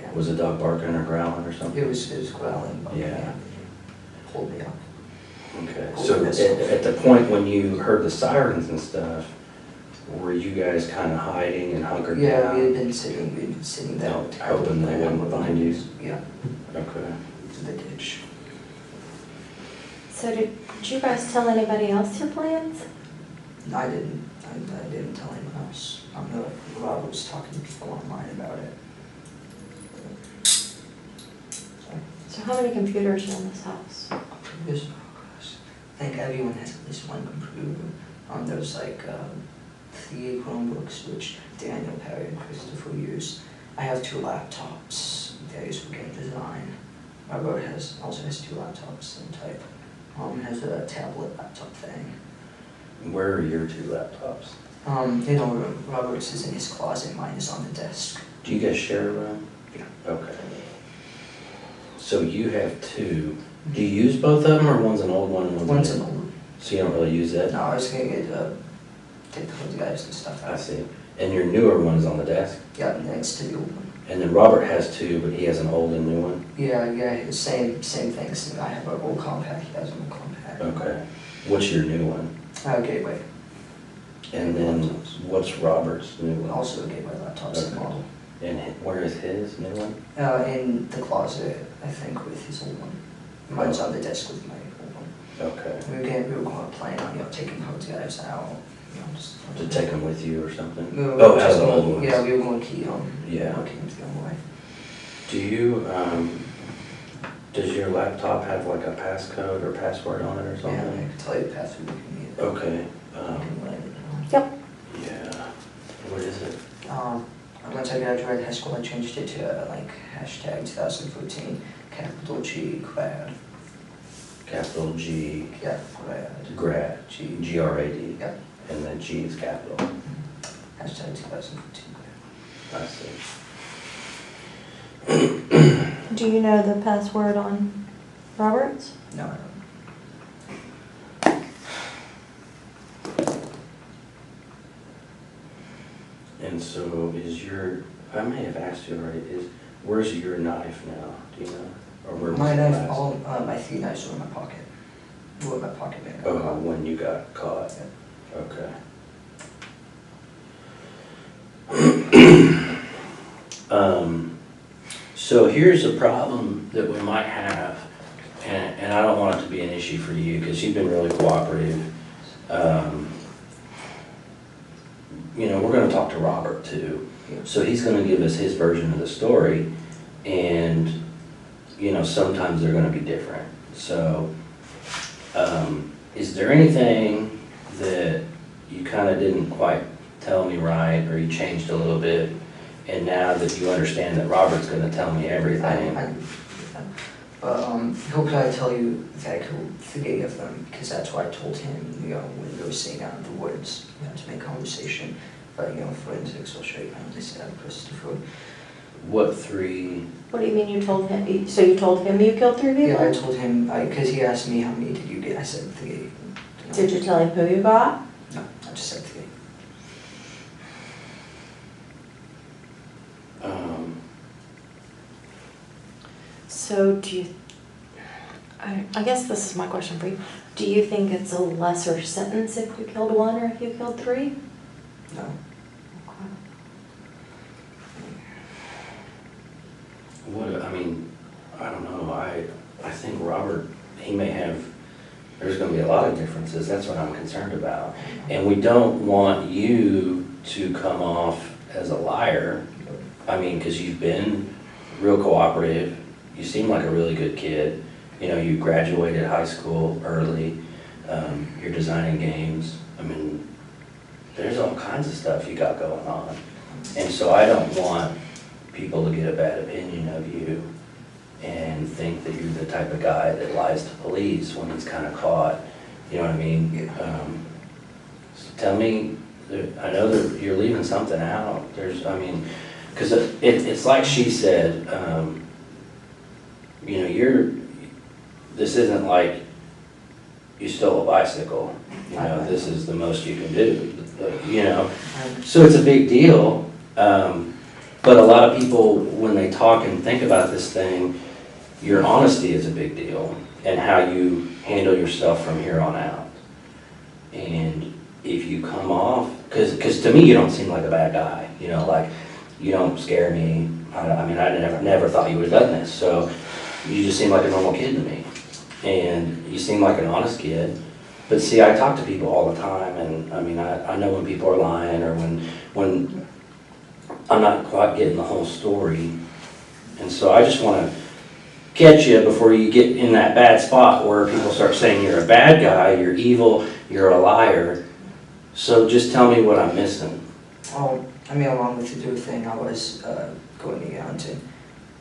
Yeah. Was the dog barking or growling or something? It was growling, but Yeah. pulled me up. Okay, so at the point when you heard the sirens and stuff, were you guys kind of hiding and hunkered down? Yeah, we had been sitting there. No, hoping they wouldn't find you? Yeah, Okay. to the ditch. So did you guys tell anybody else your plans? I didn't tell anyone else. Rob was talking to people online about it. So how many computers are in this house? Computers, oh gosh. I think everyone has at least one computer. There's like 3 Chromebooks, which Daniel, Perry, and Christopher use. I have 2 laptops. They use for game design. Robert also has 2 laptops, same type. Has a tablet laptop thing. Where are your 2 laptops? Robert's is in his closet, mine is on the desk. Do you guys share a room? Yeah. Okay. So you have 2. Do you use both of them, or one's an old one and One's a an new old one? one. So you don't really use that? No, I was gonna take the hose guys and stuff I out. see. And your newer one is on the desk? Yeah, next to the old one. And then Robert has 2, but he has an old and new one? Yeah, same things. I have an old compact, he has an old compact. Okay. What's your new one? Gateway. And then what's Robert's new one? Also a Gateway laptop, same Okay. model. And where is his new one? In the closet, I think, with his old one. Mine's on the desk with my old one. Okay. We were going to plan on, taking hose guys out. you know, just. To take them with you or something? We were Oh, just have the old going, ones. yeah, we were going to keep Yeah. looking to them away. Do you, does your laptop have like a passcode or password on it or Yeah, I something? can tell you the password if you need it. Okay, I can write it down. Yep. yeah, what is it? Once I graduated high school, I changed it to like hashtag 2014, capital G grad. Capital G, Yeah, grad. grad, G-R-A-D. Yeah. And then G is capital. Hashtag 2014 grad. I see. Do you know the password on Roberts? No, I don't. And so is your, I may have asked you already, where's your knife now? Do you know? Or where was My it knife, last? all my 3 knives were in my pocket. Were in my pocket bag. Oh, when you got caught? Okay. So here's a problem that we might have, and I don't want it to be an issue for you, because you've been really cooperative. You know, we're gonna talk to Robert too, so he's gonna give us his version of the story, and, you know, sometimes they're gonna be different. So, is there anything that you kinda didn't quite tell me right, or you changed a little bit, and now that you understand that Robert's gonna tell me everything? But he'll probably tell you that I killed 3 of them, because that's what I told him, you know, when we were sitting out in the woods, you know, to make conversation. But, you know, forensics will show you how they said Christopher. What 3? What do you mean you told him? So you told him you killed 3 people? Yeah, I told him, because he asked me how many did you get, I said 3. Did you tell him who you got? No, I just said 3. So do you, I guess this is my question for you. Do you think it's a lesser sentence if you killed 1 or if you killed 3? No. What, I mean, I don't know, I think Robert, he may have, there's gonna be a lot of differences, that's what I'm concerned about. And we don't want you to come off as a liar, I mean, because you've been real cooperative, you seem like a really good kid, you know, you graduated high school early, you're designing games, I mean, there's all kinds of stuff you got going on. And so I don't want people to get a bad opinion of you and think that you're the type of guy that lies to police when he's kind of caught, you know what I mean? So tell me, I know that you're leaving something out, I mean, because it's like she said, you know, this isn't like you stole a bicycle, you know, this is the most you can do, you know? So it's a big deal, but a lot of people, when they talk and think about this thing, your honesty is a big deal, and how you handle yourself from here on out. And if you come off, because to me you don't seem like a bad guy, you know, like, you don't scare me, I mean, I never thought you would have done this, so you just seem like a normal kid to me. And you seem like an honest kid. But see, I talk to people all the time, and I mean, I know when people are lying, or when I'm not quite getting the whole story. And so I just want to catch you before you get in that bad spot where people start saying you're a bad guy, you're evil, you're a liar. So just tell me what I'm missing. Oh, I mean, along with the do thing, I was going around to,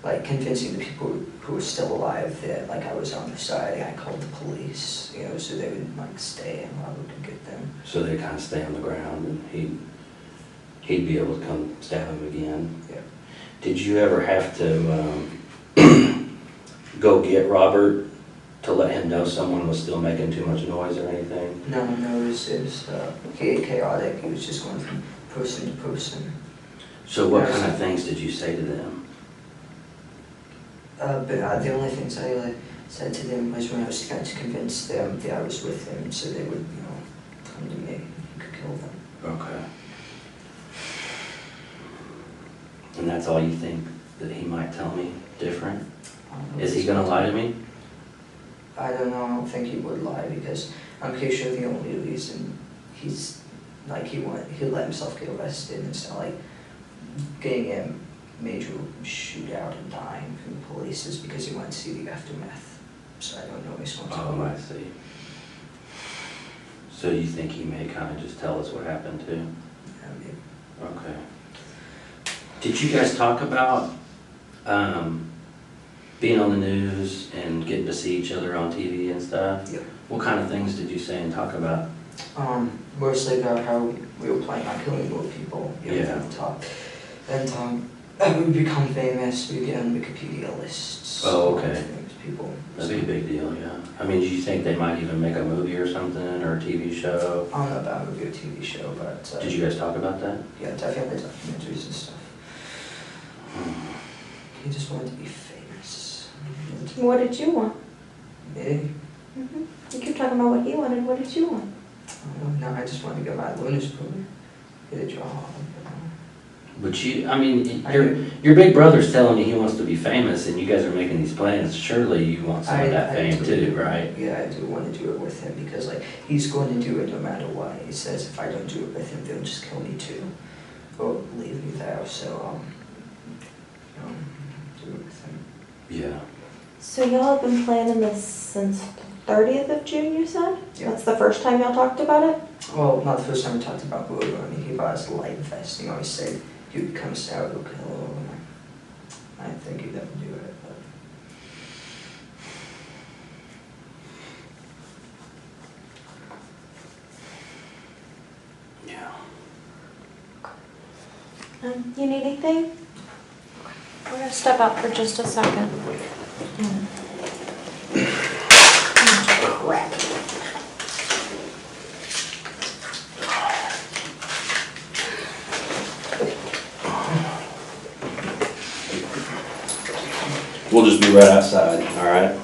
like, convincing the people who were still alive that, like, I was on their side, and I called the police, you know, so they would, like, stay and Robert could get them. So they kind of stay on the ground, and he'd be able to come stab him again. Yeah. Did you ever have to go get Robert to let him know someone was still making too much noise or anything? No, it was chaotic. He was just going from person to person. So what kind of things did you say to them? But the only things I said to them was when I was trying to convince them that I was with them, so they would, you know, come to me and he could kill them. Okay. And that's all you think that he might tell me different? Is he gonna lie to me? I don't know. I don't think he would lie, because I'm pretty sure the only reason like he let himself get arrested instead of like getting a major shootout and dying from the police is because he went to see the aftermath. So I don't know if he's going to. Oh, I see. So you think he may kind of just tell us what happened too? Yeah, maybe. Okay. Did you guys talk about being on the news and getting to see each other on TV and stuff? Yeah. What kind of things did you say and talk about? Mostly about how we were planning on killing more people. Yeah. And we would become famous. We'd get on Wikipedia lists. Oh, okay. Famous people. That'd be a big deal, yeah. I mean, do you think they might even make a movie or something, or a TV show? I don't know about a movie or TV show, but Did you guys talk about that? yeah, definitely documentaries and stuff. He just wanted to be famous. What did you want? Me? You keep talking about what he wanted. What did you want? No, I just wanted to get my learner's program, get a job. But I mean, your big brother's telling you he wants to be famous, and you guys are making these plans. Surely you want some of that fame too, right? Yeah, I do want to do it with him because like he's going to do it no matter what. He says if I don't do it with him, they'll just kill me too, or leave me there. So do it with him. Yeah. So y'all have been planning this since 30th of June, you said? Yeah. That's the first time y'all talked about it? Well, not the first time we talked about Bever. I mean, he bought us a light vest. He always said he would come out, he'll kill him. I didn't think he'd ever do it, but. Yeah. You need anything? We're gonna step out for just a second. Crap. We'll just be right outside, all right?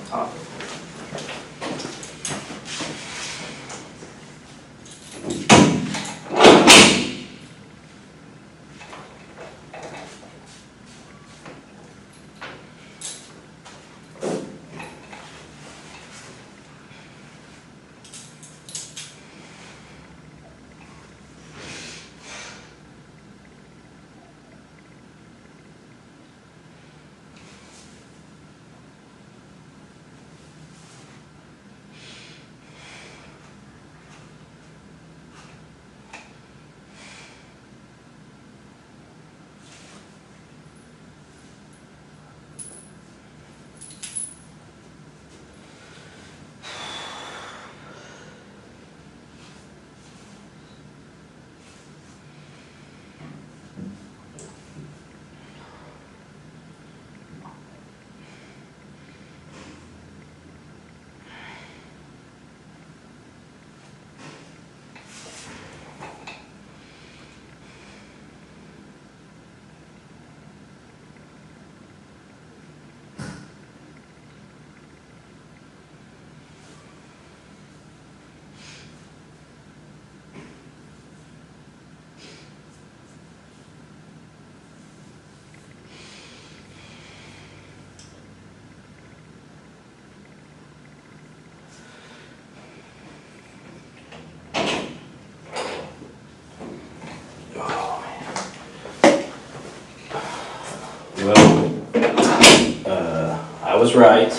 I was right.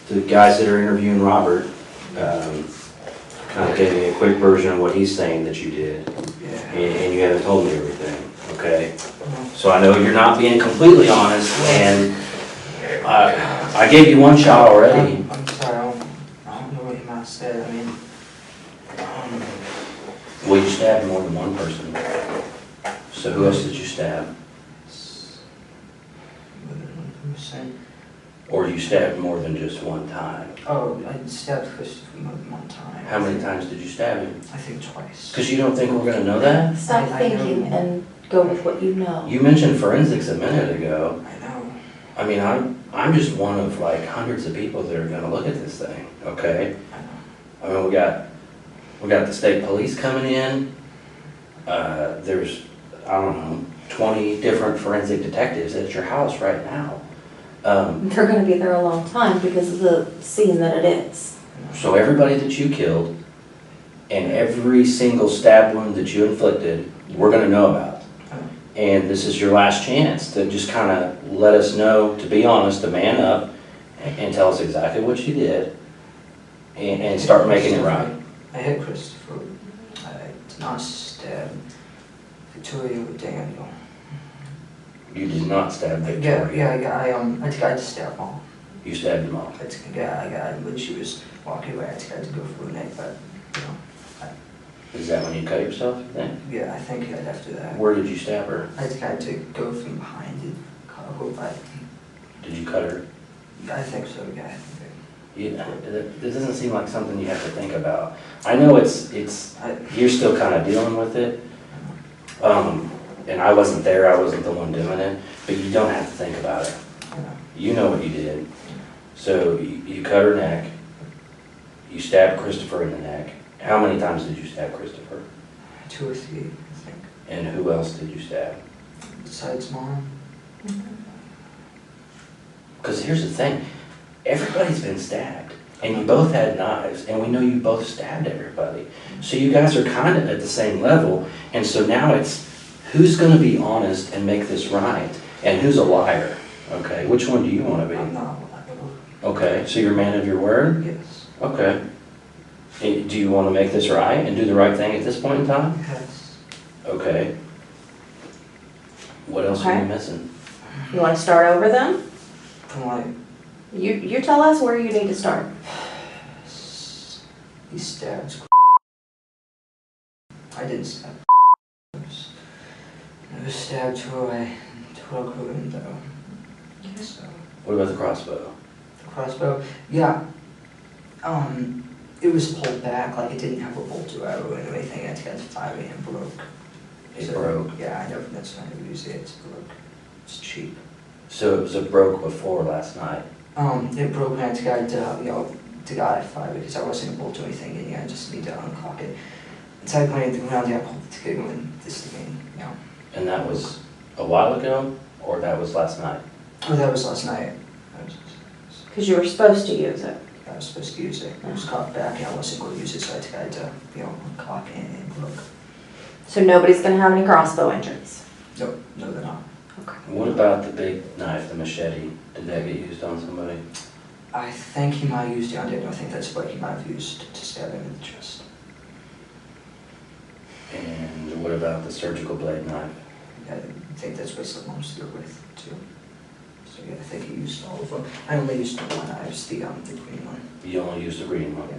The guys that are interviewing Robert kind of gave me a quick version of what he's saying that you did. Yeah. And you haven't told me everything, okay? So I know you're not being completely honest, and I gave you one shot already. I'm sorry, I don't know what you might have said. I mean, Well, you stabbed more than one person. So who else did you stab? what did I say? Or you stabbed more than just one time? Oh, I stabbed Christopher more than one time. How many times did you stab him? I think twice. Because you don't think we're going to know that? Stop I know. thinking and go with what you know. You mentioned forensics a minute ago. I know. I mean, I'm just one of like hundreds of people that are going to look at this thing, okay? I know. I mean, we got the state police coming in. There's, I don't know, 20 different forensic detectives at your house right now. They're gonna be there a long time because of the scene that it is. So everybody that you killed, And every single stab wound that you inflicted, we're gonna know about. And this is your last chance to just kind of let us know, to be honest, to man up and tell us exactly what you did and start making it right. I hit Christopher. I did not stab Victoria with Daniel. You did not stab Victoria. I tried to stab Mom. You stabbed them all. When she was walking away, I tried to go for a neck, but, you know. Is that when you cut yourself, you think? Yeah, I think right after that. Where did you stab her? I tried to go from behind it, go by. Did you cut her? I think so, yeah. This doesn't seem like something you have to think about. I know you're still kind of dealing with it. And I wasn't there, I wasn't the one doing it, but you don't have to think about it. You know what you did. So you cut her neck, you stabbed Christopher in the neck. How many times did you stab Christopher? 2 or 3, I think. And who else did you stab? Besides Mom. Because here's the thing, everybody's been stabbed, and you both had knives, and we know you both stabbed everybody. So you guys are kind of at the same level, and so now it's who's going to be honest and make this right, and who's a liar, okay? Which one do you want to be? I'm not. Okay, so you're a man of your word? Yes. Okay. And do you want to make this right and do the right thing at this point in time? Yes. Okay. What else are you missing? You want to start over then? From like, You tell us where you need to start. he stabs. I didn't stab. I was stabbed to a window. So, What about the crossbow? the crossbow, yeah. It was pulled back, like it didn't have a bolt or arrow or anything. It got firing and broke. It broke. Yeah, I never. That's why I never use it. It's broke. It's cheap. So it broke before last night. It broke when I tried to got it fired because I wasn't able to do anything and I just need to uncock it. So I went around there, I pulled the trigger and this thing, And that was a while ago, or that was last night? Oh, that was last night. Because you were supposed to use it. I was supposed to use it. It was cocked back and I wasn't going to use it, so I tried to, uncock it and it broke. So nobody's going to have any crossbow injuries. No, they're not. Okay. What about the big knife, the machete? Did that get used on somebody? I think he might have used it on Daniel. I think that's what he might have used to stab him in the chest. And what about the surgical blade knife? I think that's what someone was still with, too. So yeah, I think he used all of them. I only used the one, I used the green one. You only used the green one,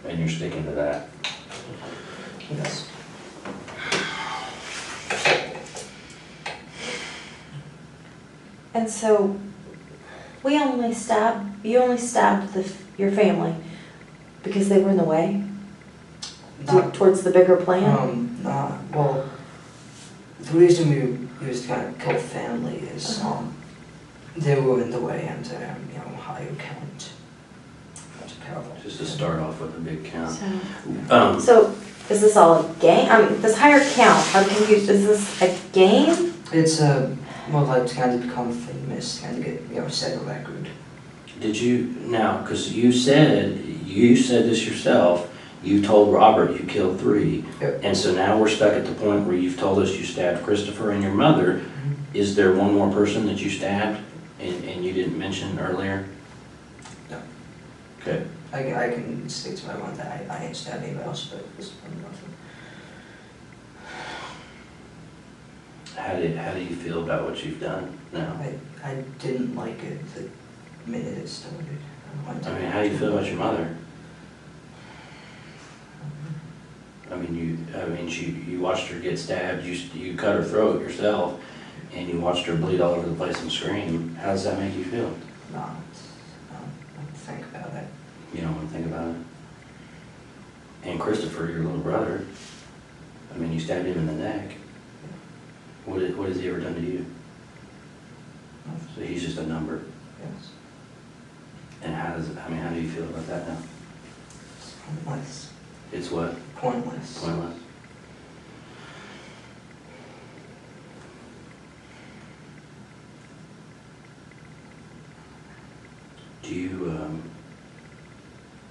and you're sticking to that. Yes. And so, you only stabbed your family because they were in the way? Towards the bigger plan? Well, the reason we was trying to kill family is, they were in the way and, higher count. That's powerful. Just to start off with a big count. So, is this all a game? This higher count, I'm confused. Is this a game? It's like trying to become famous, trying to get, set a record. Did you, now, because you said this yourself, you told Robert you killed 3. Yep. And so now we're stuck at the point where you've told us you stabbed Christopher and your mother. Mm-hmm. Is there one more person that you stabbed and you didn't mention earlier? No. Okay. I can stick to my one that I ain't stabbed anybody else, but this one nothing. How do you feel about what you've done now? I didn't like it the minute it started. I mean, how do you feel about your mother? I mean, you watched her get stabbed, you cut her throat yourself, and you watched her bleed all over the place and scream. How does that make you feel? No, I don't think about it. You don't want to think about it? And Christopher, your little brother, I mean, you stabbed him in the neck. What has he ever done to you? Nothing. So he's just a number. Yes. And how do you feel about that now? It's pointless. It's what? Pointless. Pointless.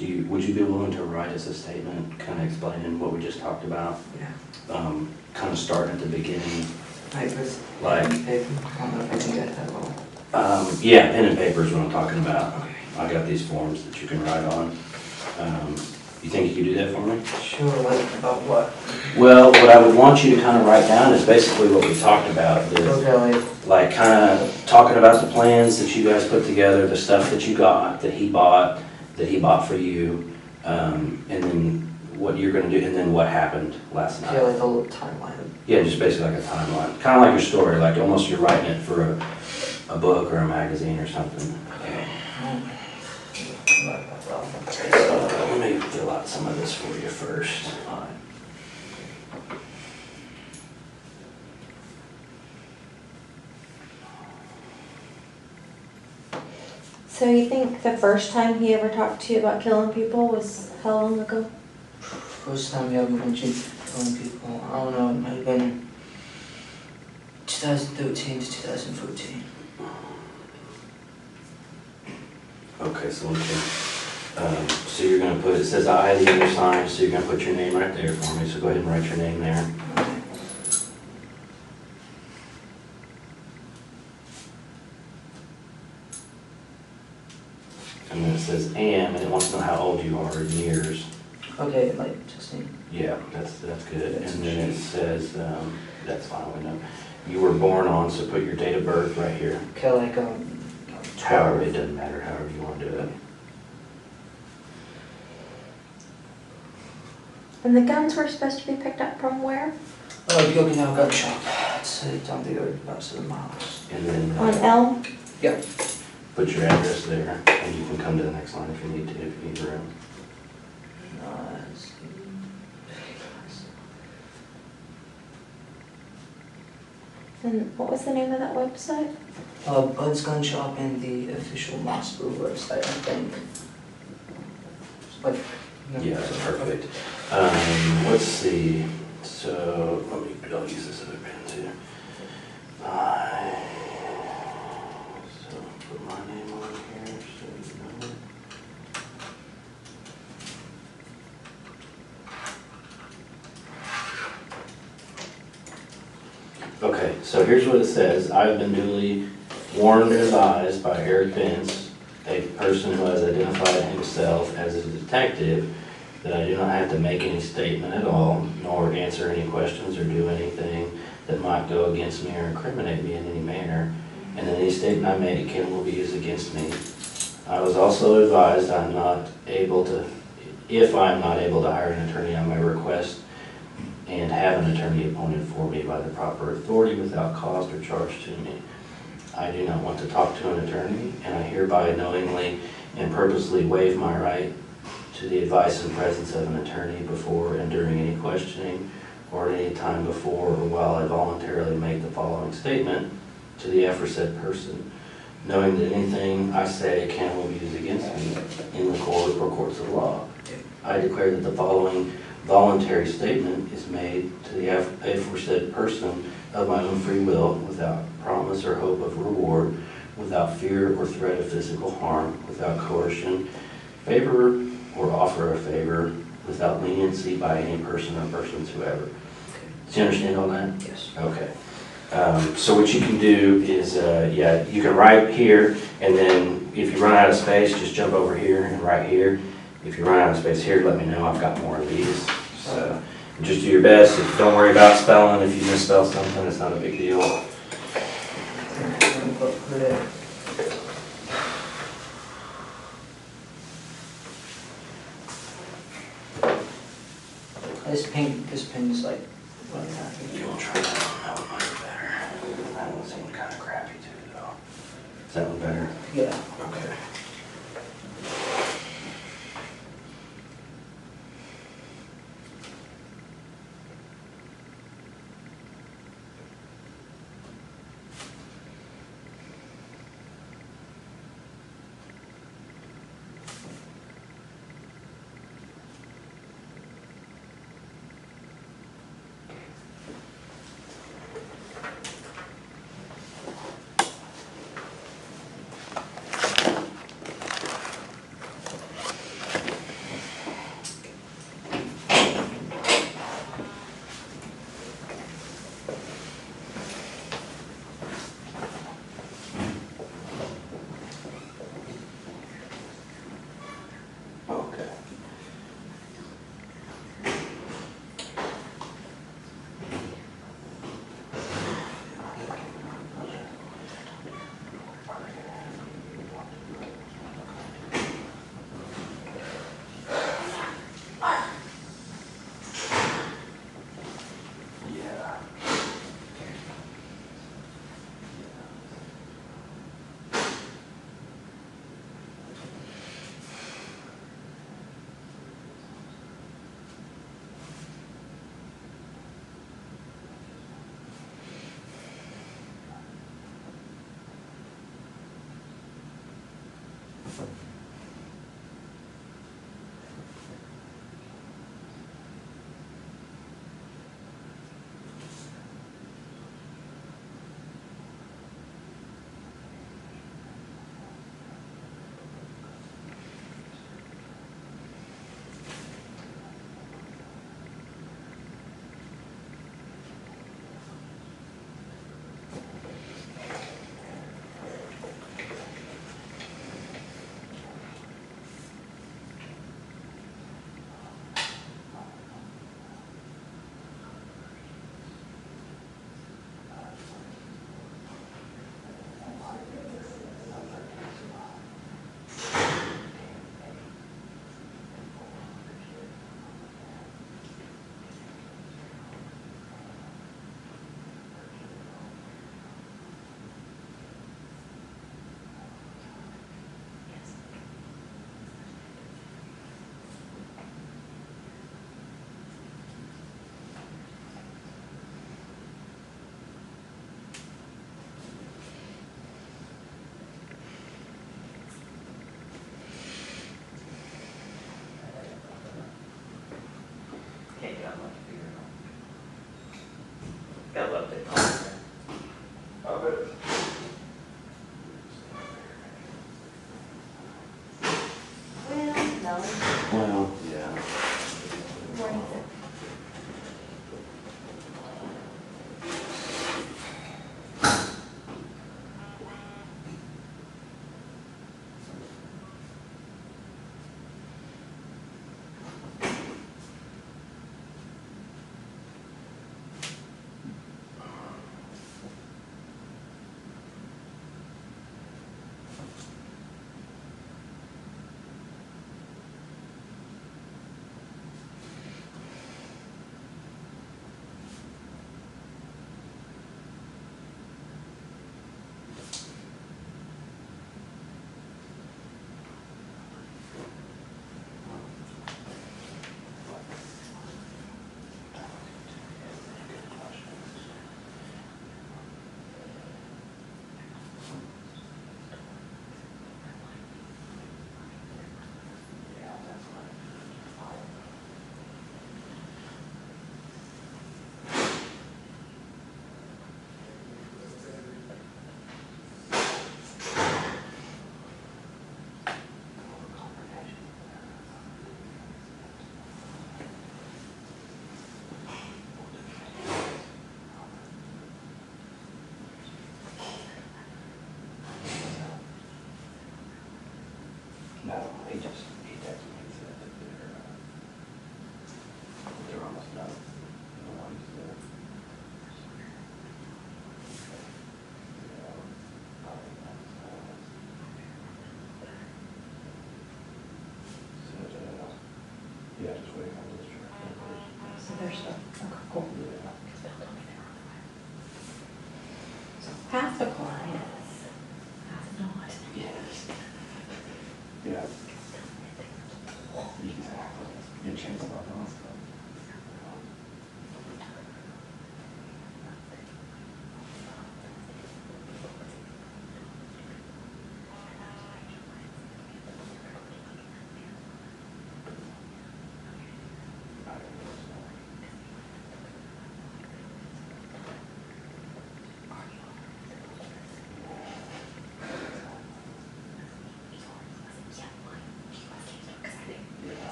Would you be willing to write us a statement, kind of explaining what we just talked about? Yeah. Kind of start at the beginning, Like with like, paper. I don't know if I can get that all. yeah, pen and paper is what I'm talking about. Okay. I got these forms that you can write on. You think you could do that for me? Sure, like about what? Well, what I would want you to kind of write down is basically what we talked about. Okay, Like kind of talking about the plans that you guys put together, the stuff that you got, that he bought for you, and then what you're gonna do, and then what happened last yeah, night. like a little timeline. Yeah, just basically like a timeline, kind of like your story, like almost you're writing it for a book or a magazine or something. Let me fill out some of this for you first. So you think the first time he ever talked to you about killing people was how long ago? First time we ever mentioned telling people, I don't know, it might have been 2013 to 2014. Okay, so we can, so you're gonna put, it says I, the other sign, so you're gonna put your name right there for me, so go ahead and write your name there. And then it says am, and it wants to know how old you are in years. Okay, like 16. Yeah, that's good. And then it says, that's fine, we know. You were born on, so put your date of birth right here. Okay, like However, 12. it doesn't matter, however you want to do it. And the guns were supposed to be picked up from where? Gilgan gun shop. It's down the road about 7 miles. And then On Elm? Yeah. put your address there, and you can come to the next line if you need to, if you need room. And what was the name of that website? Bud's Gun Shop and the official Mossboro website, I think. Like, Yeah, that's perfect. Let's see, so, I'll use this other pen too. So, put my name on here, so you know it. Okay, so here's what it says. I have been duly warned and advised by Eric Benz, a person who has identified himself as a detective, that I do not have to make any statement at all, nor answer any questions or do anything that might go against me or incriminate me in any manner, and any statement I make can will be used against me. I was also advised I'm not able to, if I'm not able to hire an attorney on my request, and have an attorney appointed for me by the proper authority without cost or charge to me. I do not want to talk to an attorney, and I hereby knowingly and purposely waive my right to the advice and presence of an attorney before and during any questioning or at any time before or while I voluntarily make the following statement to the aforesaid person, knowing that anything I say can or will be used against me in the court or courts of law. I declare that the following voluntary statement is made to the aforesaid person of my own free will, without promise or hope of reward, without fear or threat of physical harm, without coercion, favor or offer of favor, without leniency by any person or persons whoever. Do you understand all that? Yes. Okay. So what you can do is, yeah, you can write here, and then if you run out of space, just jump over here and write here. If you run out of space here, let me know. I've got more of these. So just do your best. Don't worry about spelling. If you misspell something, it's not a big deal. This pen is like running out. You want to try that one? That one might be better. That one seemed kind of crappy too, though. Is that one better? Yeah. Okay. Can't get much bigger. Got left it on. Well, no. Well, yeah. What is it? No, he texted me and said that they're almost done. The ones that. Yeah, just waiting on this truck. So there's the, okay, cool. Yeah. So half the car is, half not. Yes. Yeah. Exactly. You change the button off.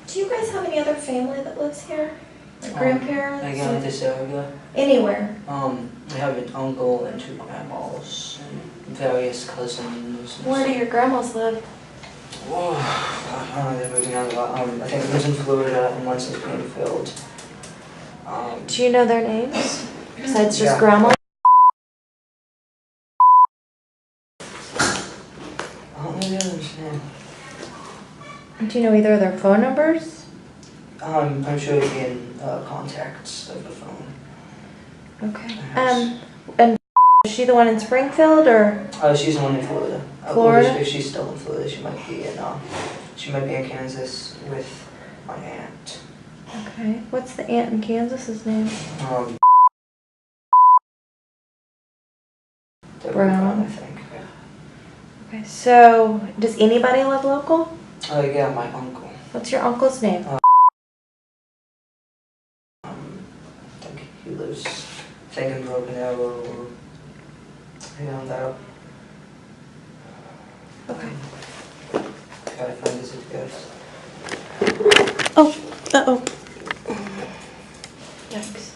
Do you guys have any other family that lives here? Like grandparents? I got this area. Anywhere? I have an uncle and 2 grandmas and various cousins. Where do your grandmas live? Whoa, I don't know, they're moving out of I think one's in Florida and one's in Springfield. Do you know their names? Besides just Yeah. grandma? I don't know the other's name. Do you know either of their phone numbers? I'm sure it'd be in contacts of the phone. Okay. Yes. And is she the one in Springfield or? She's the one in Florida. Florida? Or if she's still in Florida, she might be in Kansas with my aunt. Okay. What's the aunt in Kansas's name? Deborah Brown. I think. Okay. So, does anybody live local? Yeah, my uncle. What's your uncle's name? I think he lives, in Broken Arrow or around that. Okay. Gotta find his address. Oh. Uh-oh. Yikes.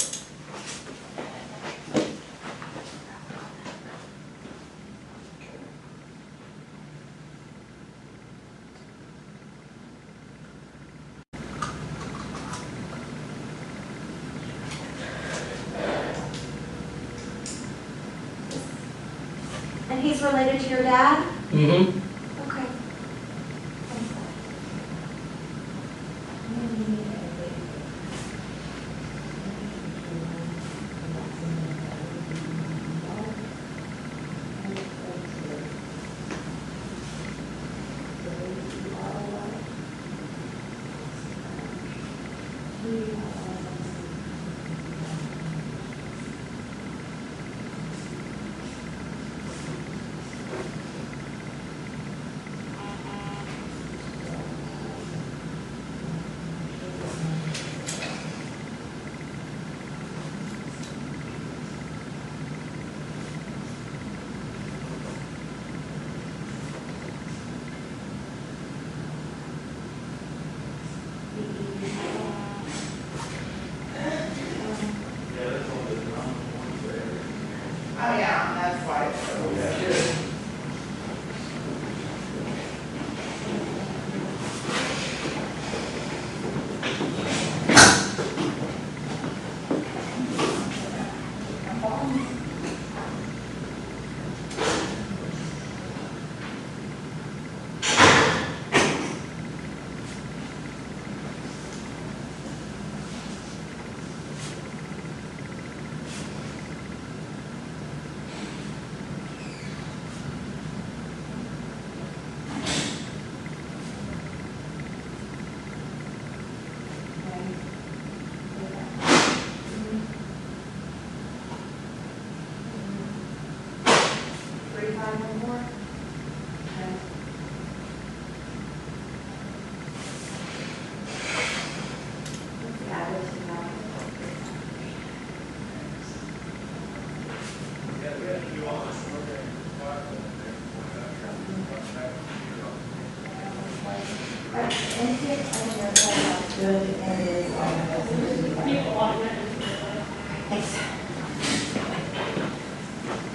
And he's related to your dad? Mm-hmm. Okay.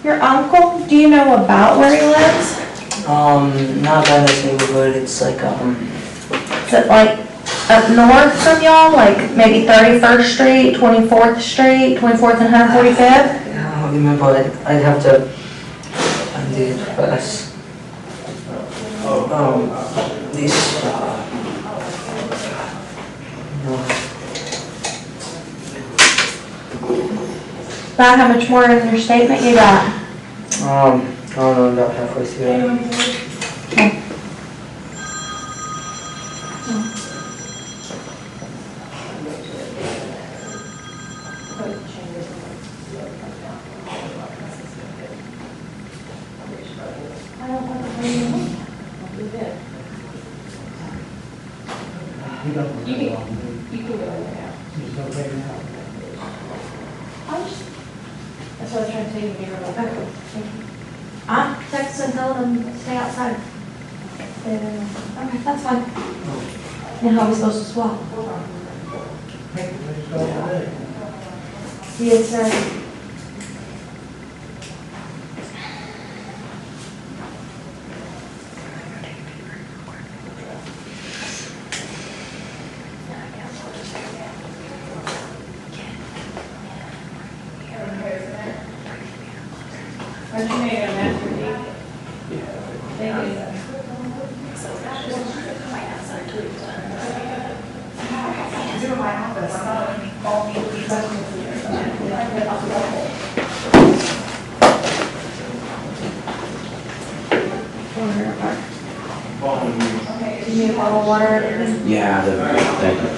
Your uncle, do you know about where he lives? Not by this neighborhood, it's like, Is it like up north from y'all, like maybe 31st Street, 24th Street, 24th and 145th? yeah, I don't remember, I'd have to find the address. These, About how much more in your statement you got? I don't know, about halfway through. Okay. You can go now. That's what I was trying to tell you, be real. Okay. I'm texting and telling them to stay outside. Okay, that's fine. And how are we supposed to swap? Yes, sir. But you may go after me. They do that. Okay, you need a bottle of water or anything? Yeah, thank you.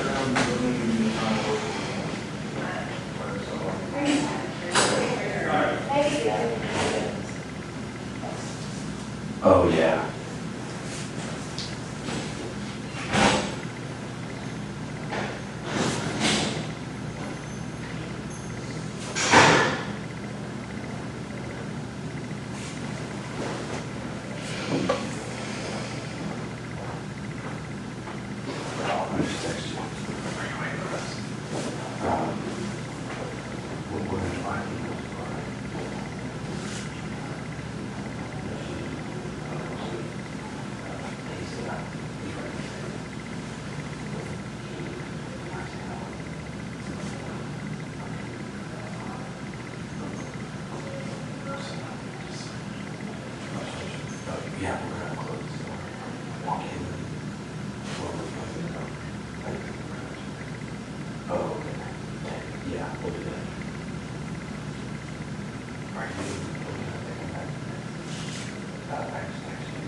Oh, yeah. I just texted you. We're gonna try to keep this quiet. Yeah, we're gonna close the door. Walk in. Oh, okay. Yeah, we'll do that. Are you looking at taking that? I just texted you.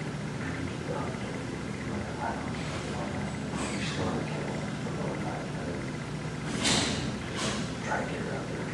You still on the cable for about 5 minutes. Try to get her out there.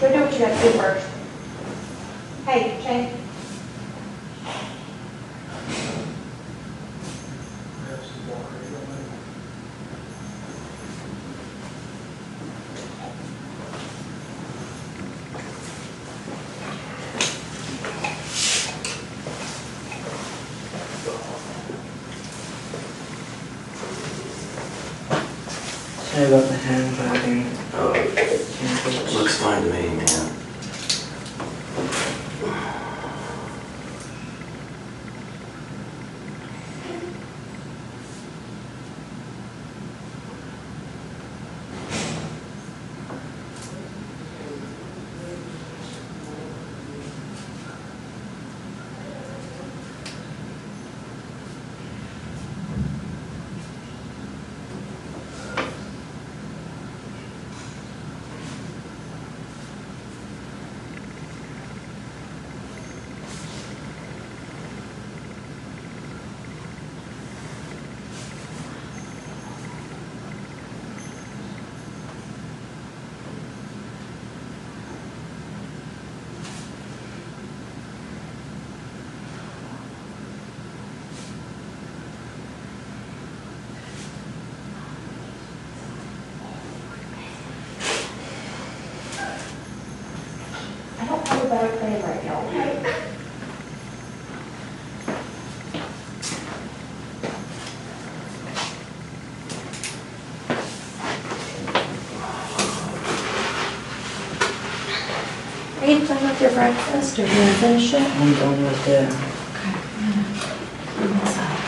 Go do what you have to do first. Hey, Shane. Sorry about the hand clapping. Looks fine to me, man. with your breakfast or do you finish it? I'm done with it. Okay. I'm gonna mess up.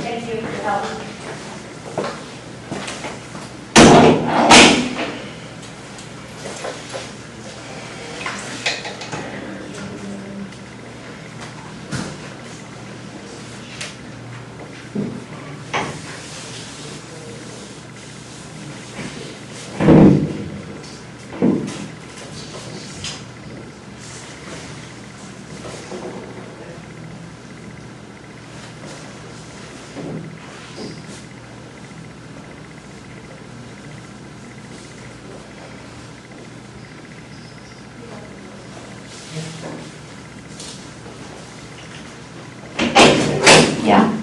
Thank you for your help. Yeah.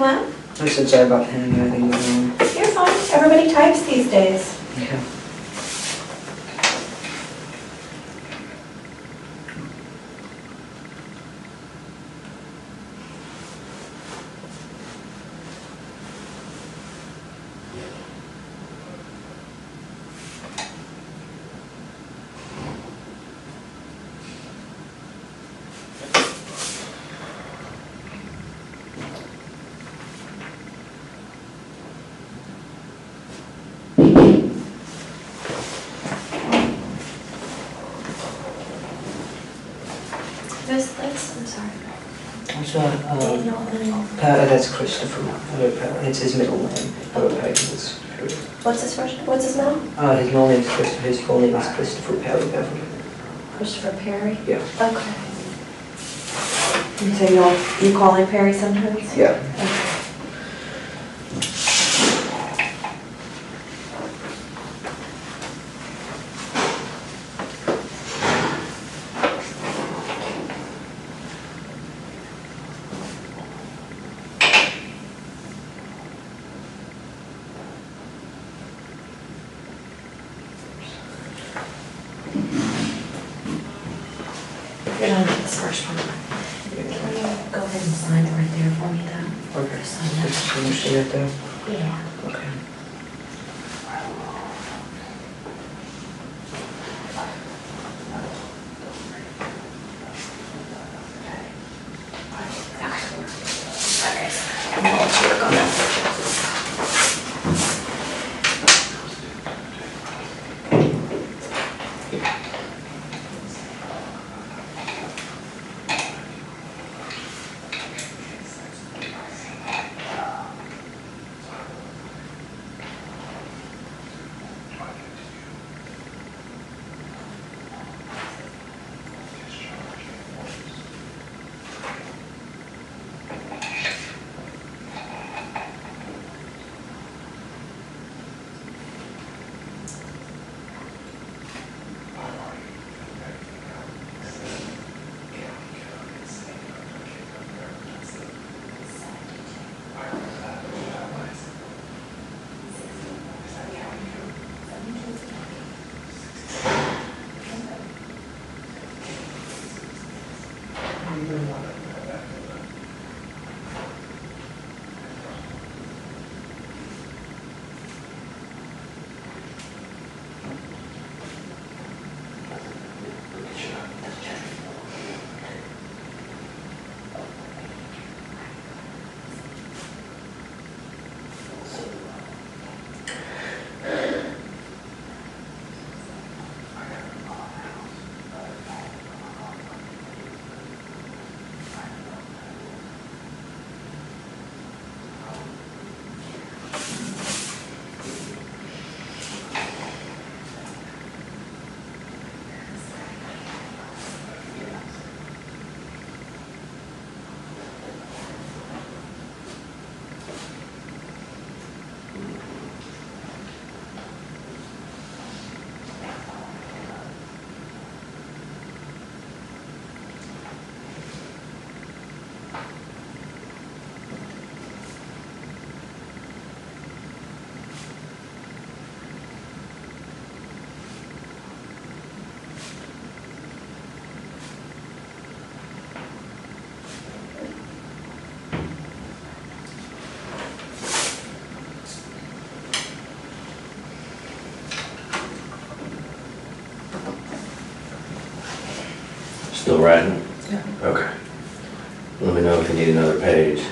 come up? I said sorry about him, I think You're fine. Everybody types these days. yeah. I'm sorry. So, that's Christopher. It's his middle name. What's his first, what's his name? His middle name is Christopher. His full name is Christopher Perry Bever. Christopher Perry? Yeah. Okay. And so you call him Perry sometimes? Yeah. Okay. You're done with this first one. Can you go ahead and sign it right there for me though? Okay. Just sign that. So you see it there? Yeah. Okay. Okay. Let's work on that. Still writing? Yeah. Okay. Let me know if you need another page.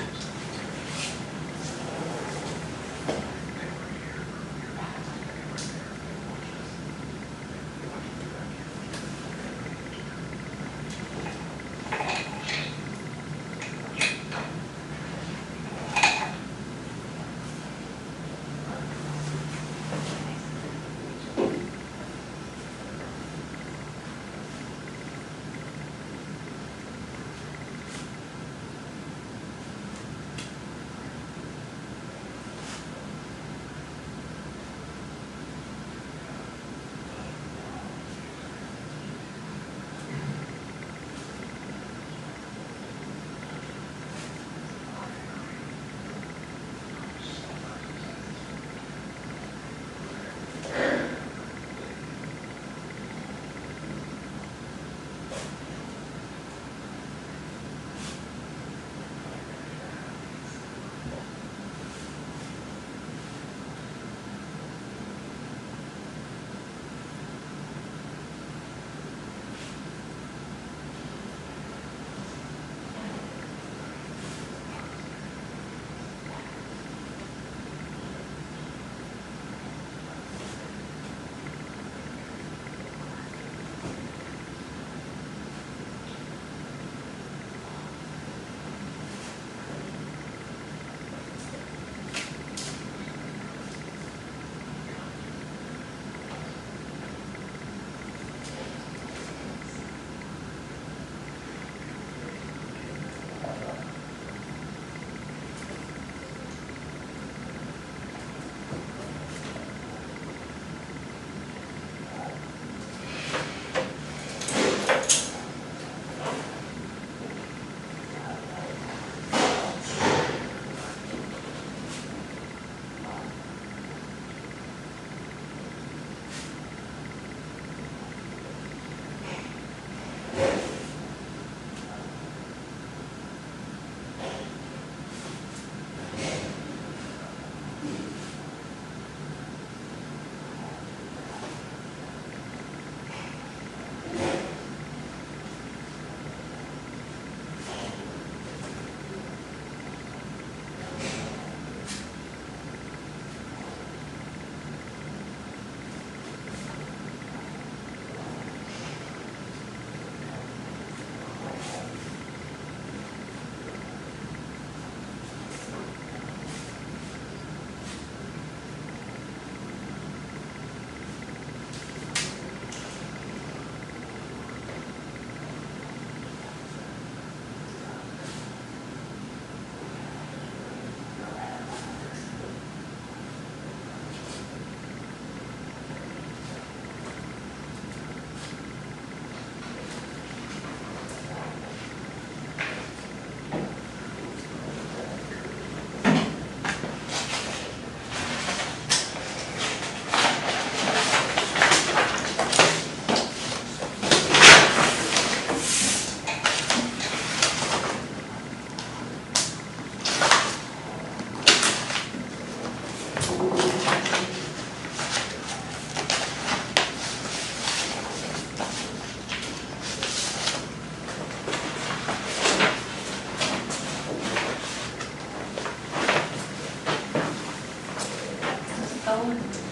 How's it going?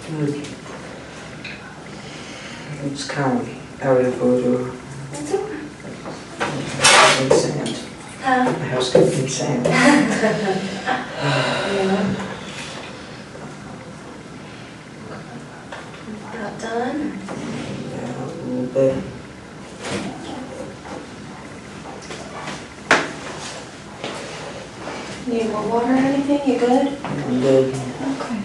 Good. It's county area photo. It's okay. In sand. Huh? The house could be in sand. Yeah. About done? Yeah, a little bit. Need more water or anything? You good? I'm good. Okay.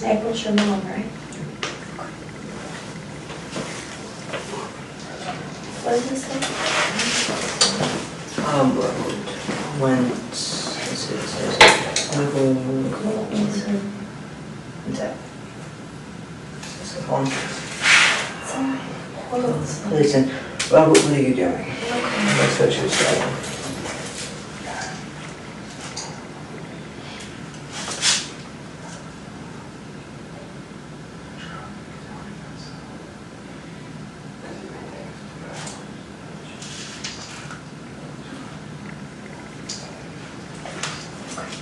April's your mom, right? What does this say? When, let's see, it says, Listen, Robert, what are you doing? That's what she was saying.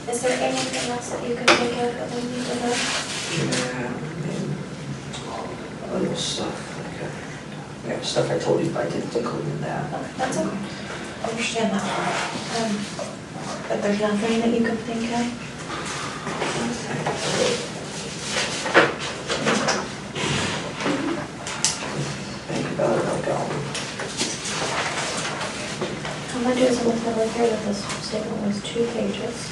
Is there anything else that you can think of that we need to know? Yeah, other stuff, like, stuff I told you, but I didn't include in that. Okay, that's okay. I understand that part. But there's nothing that you can think of? Think about it, I'll go. I'm gonna do is I'm gonna put right here that this statement was 2 pages.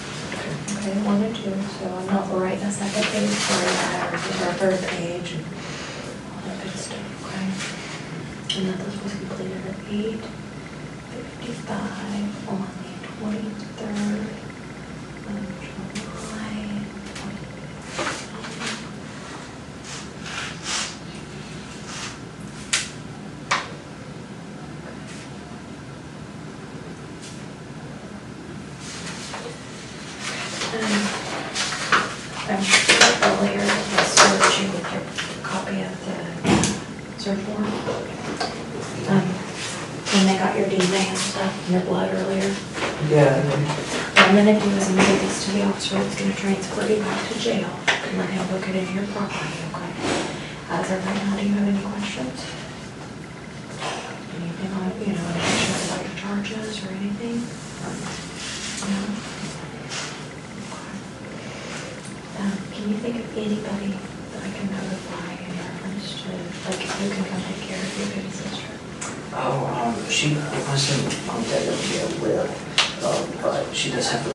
Okay, 1 and 2, so I'm not writing a second page for that, or a third page, and all that good stuff, okay? And that this was completed at 8:55 on the 23rd of July, 2020. I'm sure earlier that I served you with your copy of the search warrant. When they got your DNA and stuff, and your blood earlier. Yeah. What I'm gonna do is I'm gonna give this to the officer that's gonna transfer you back to jail and let him book it into your property, okay? As of right now, do you have any questions? Anything on, any questions about your charges or anything? No? Can you think of anybody that I can notify in reference to, like, who can come take care of your baby sister? Oh, she wasn't on that jail with, but she does have a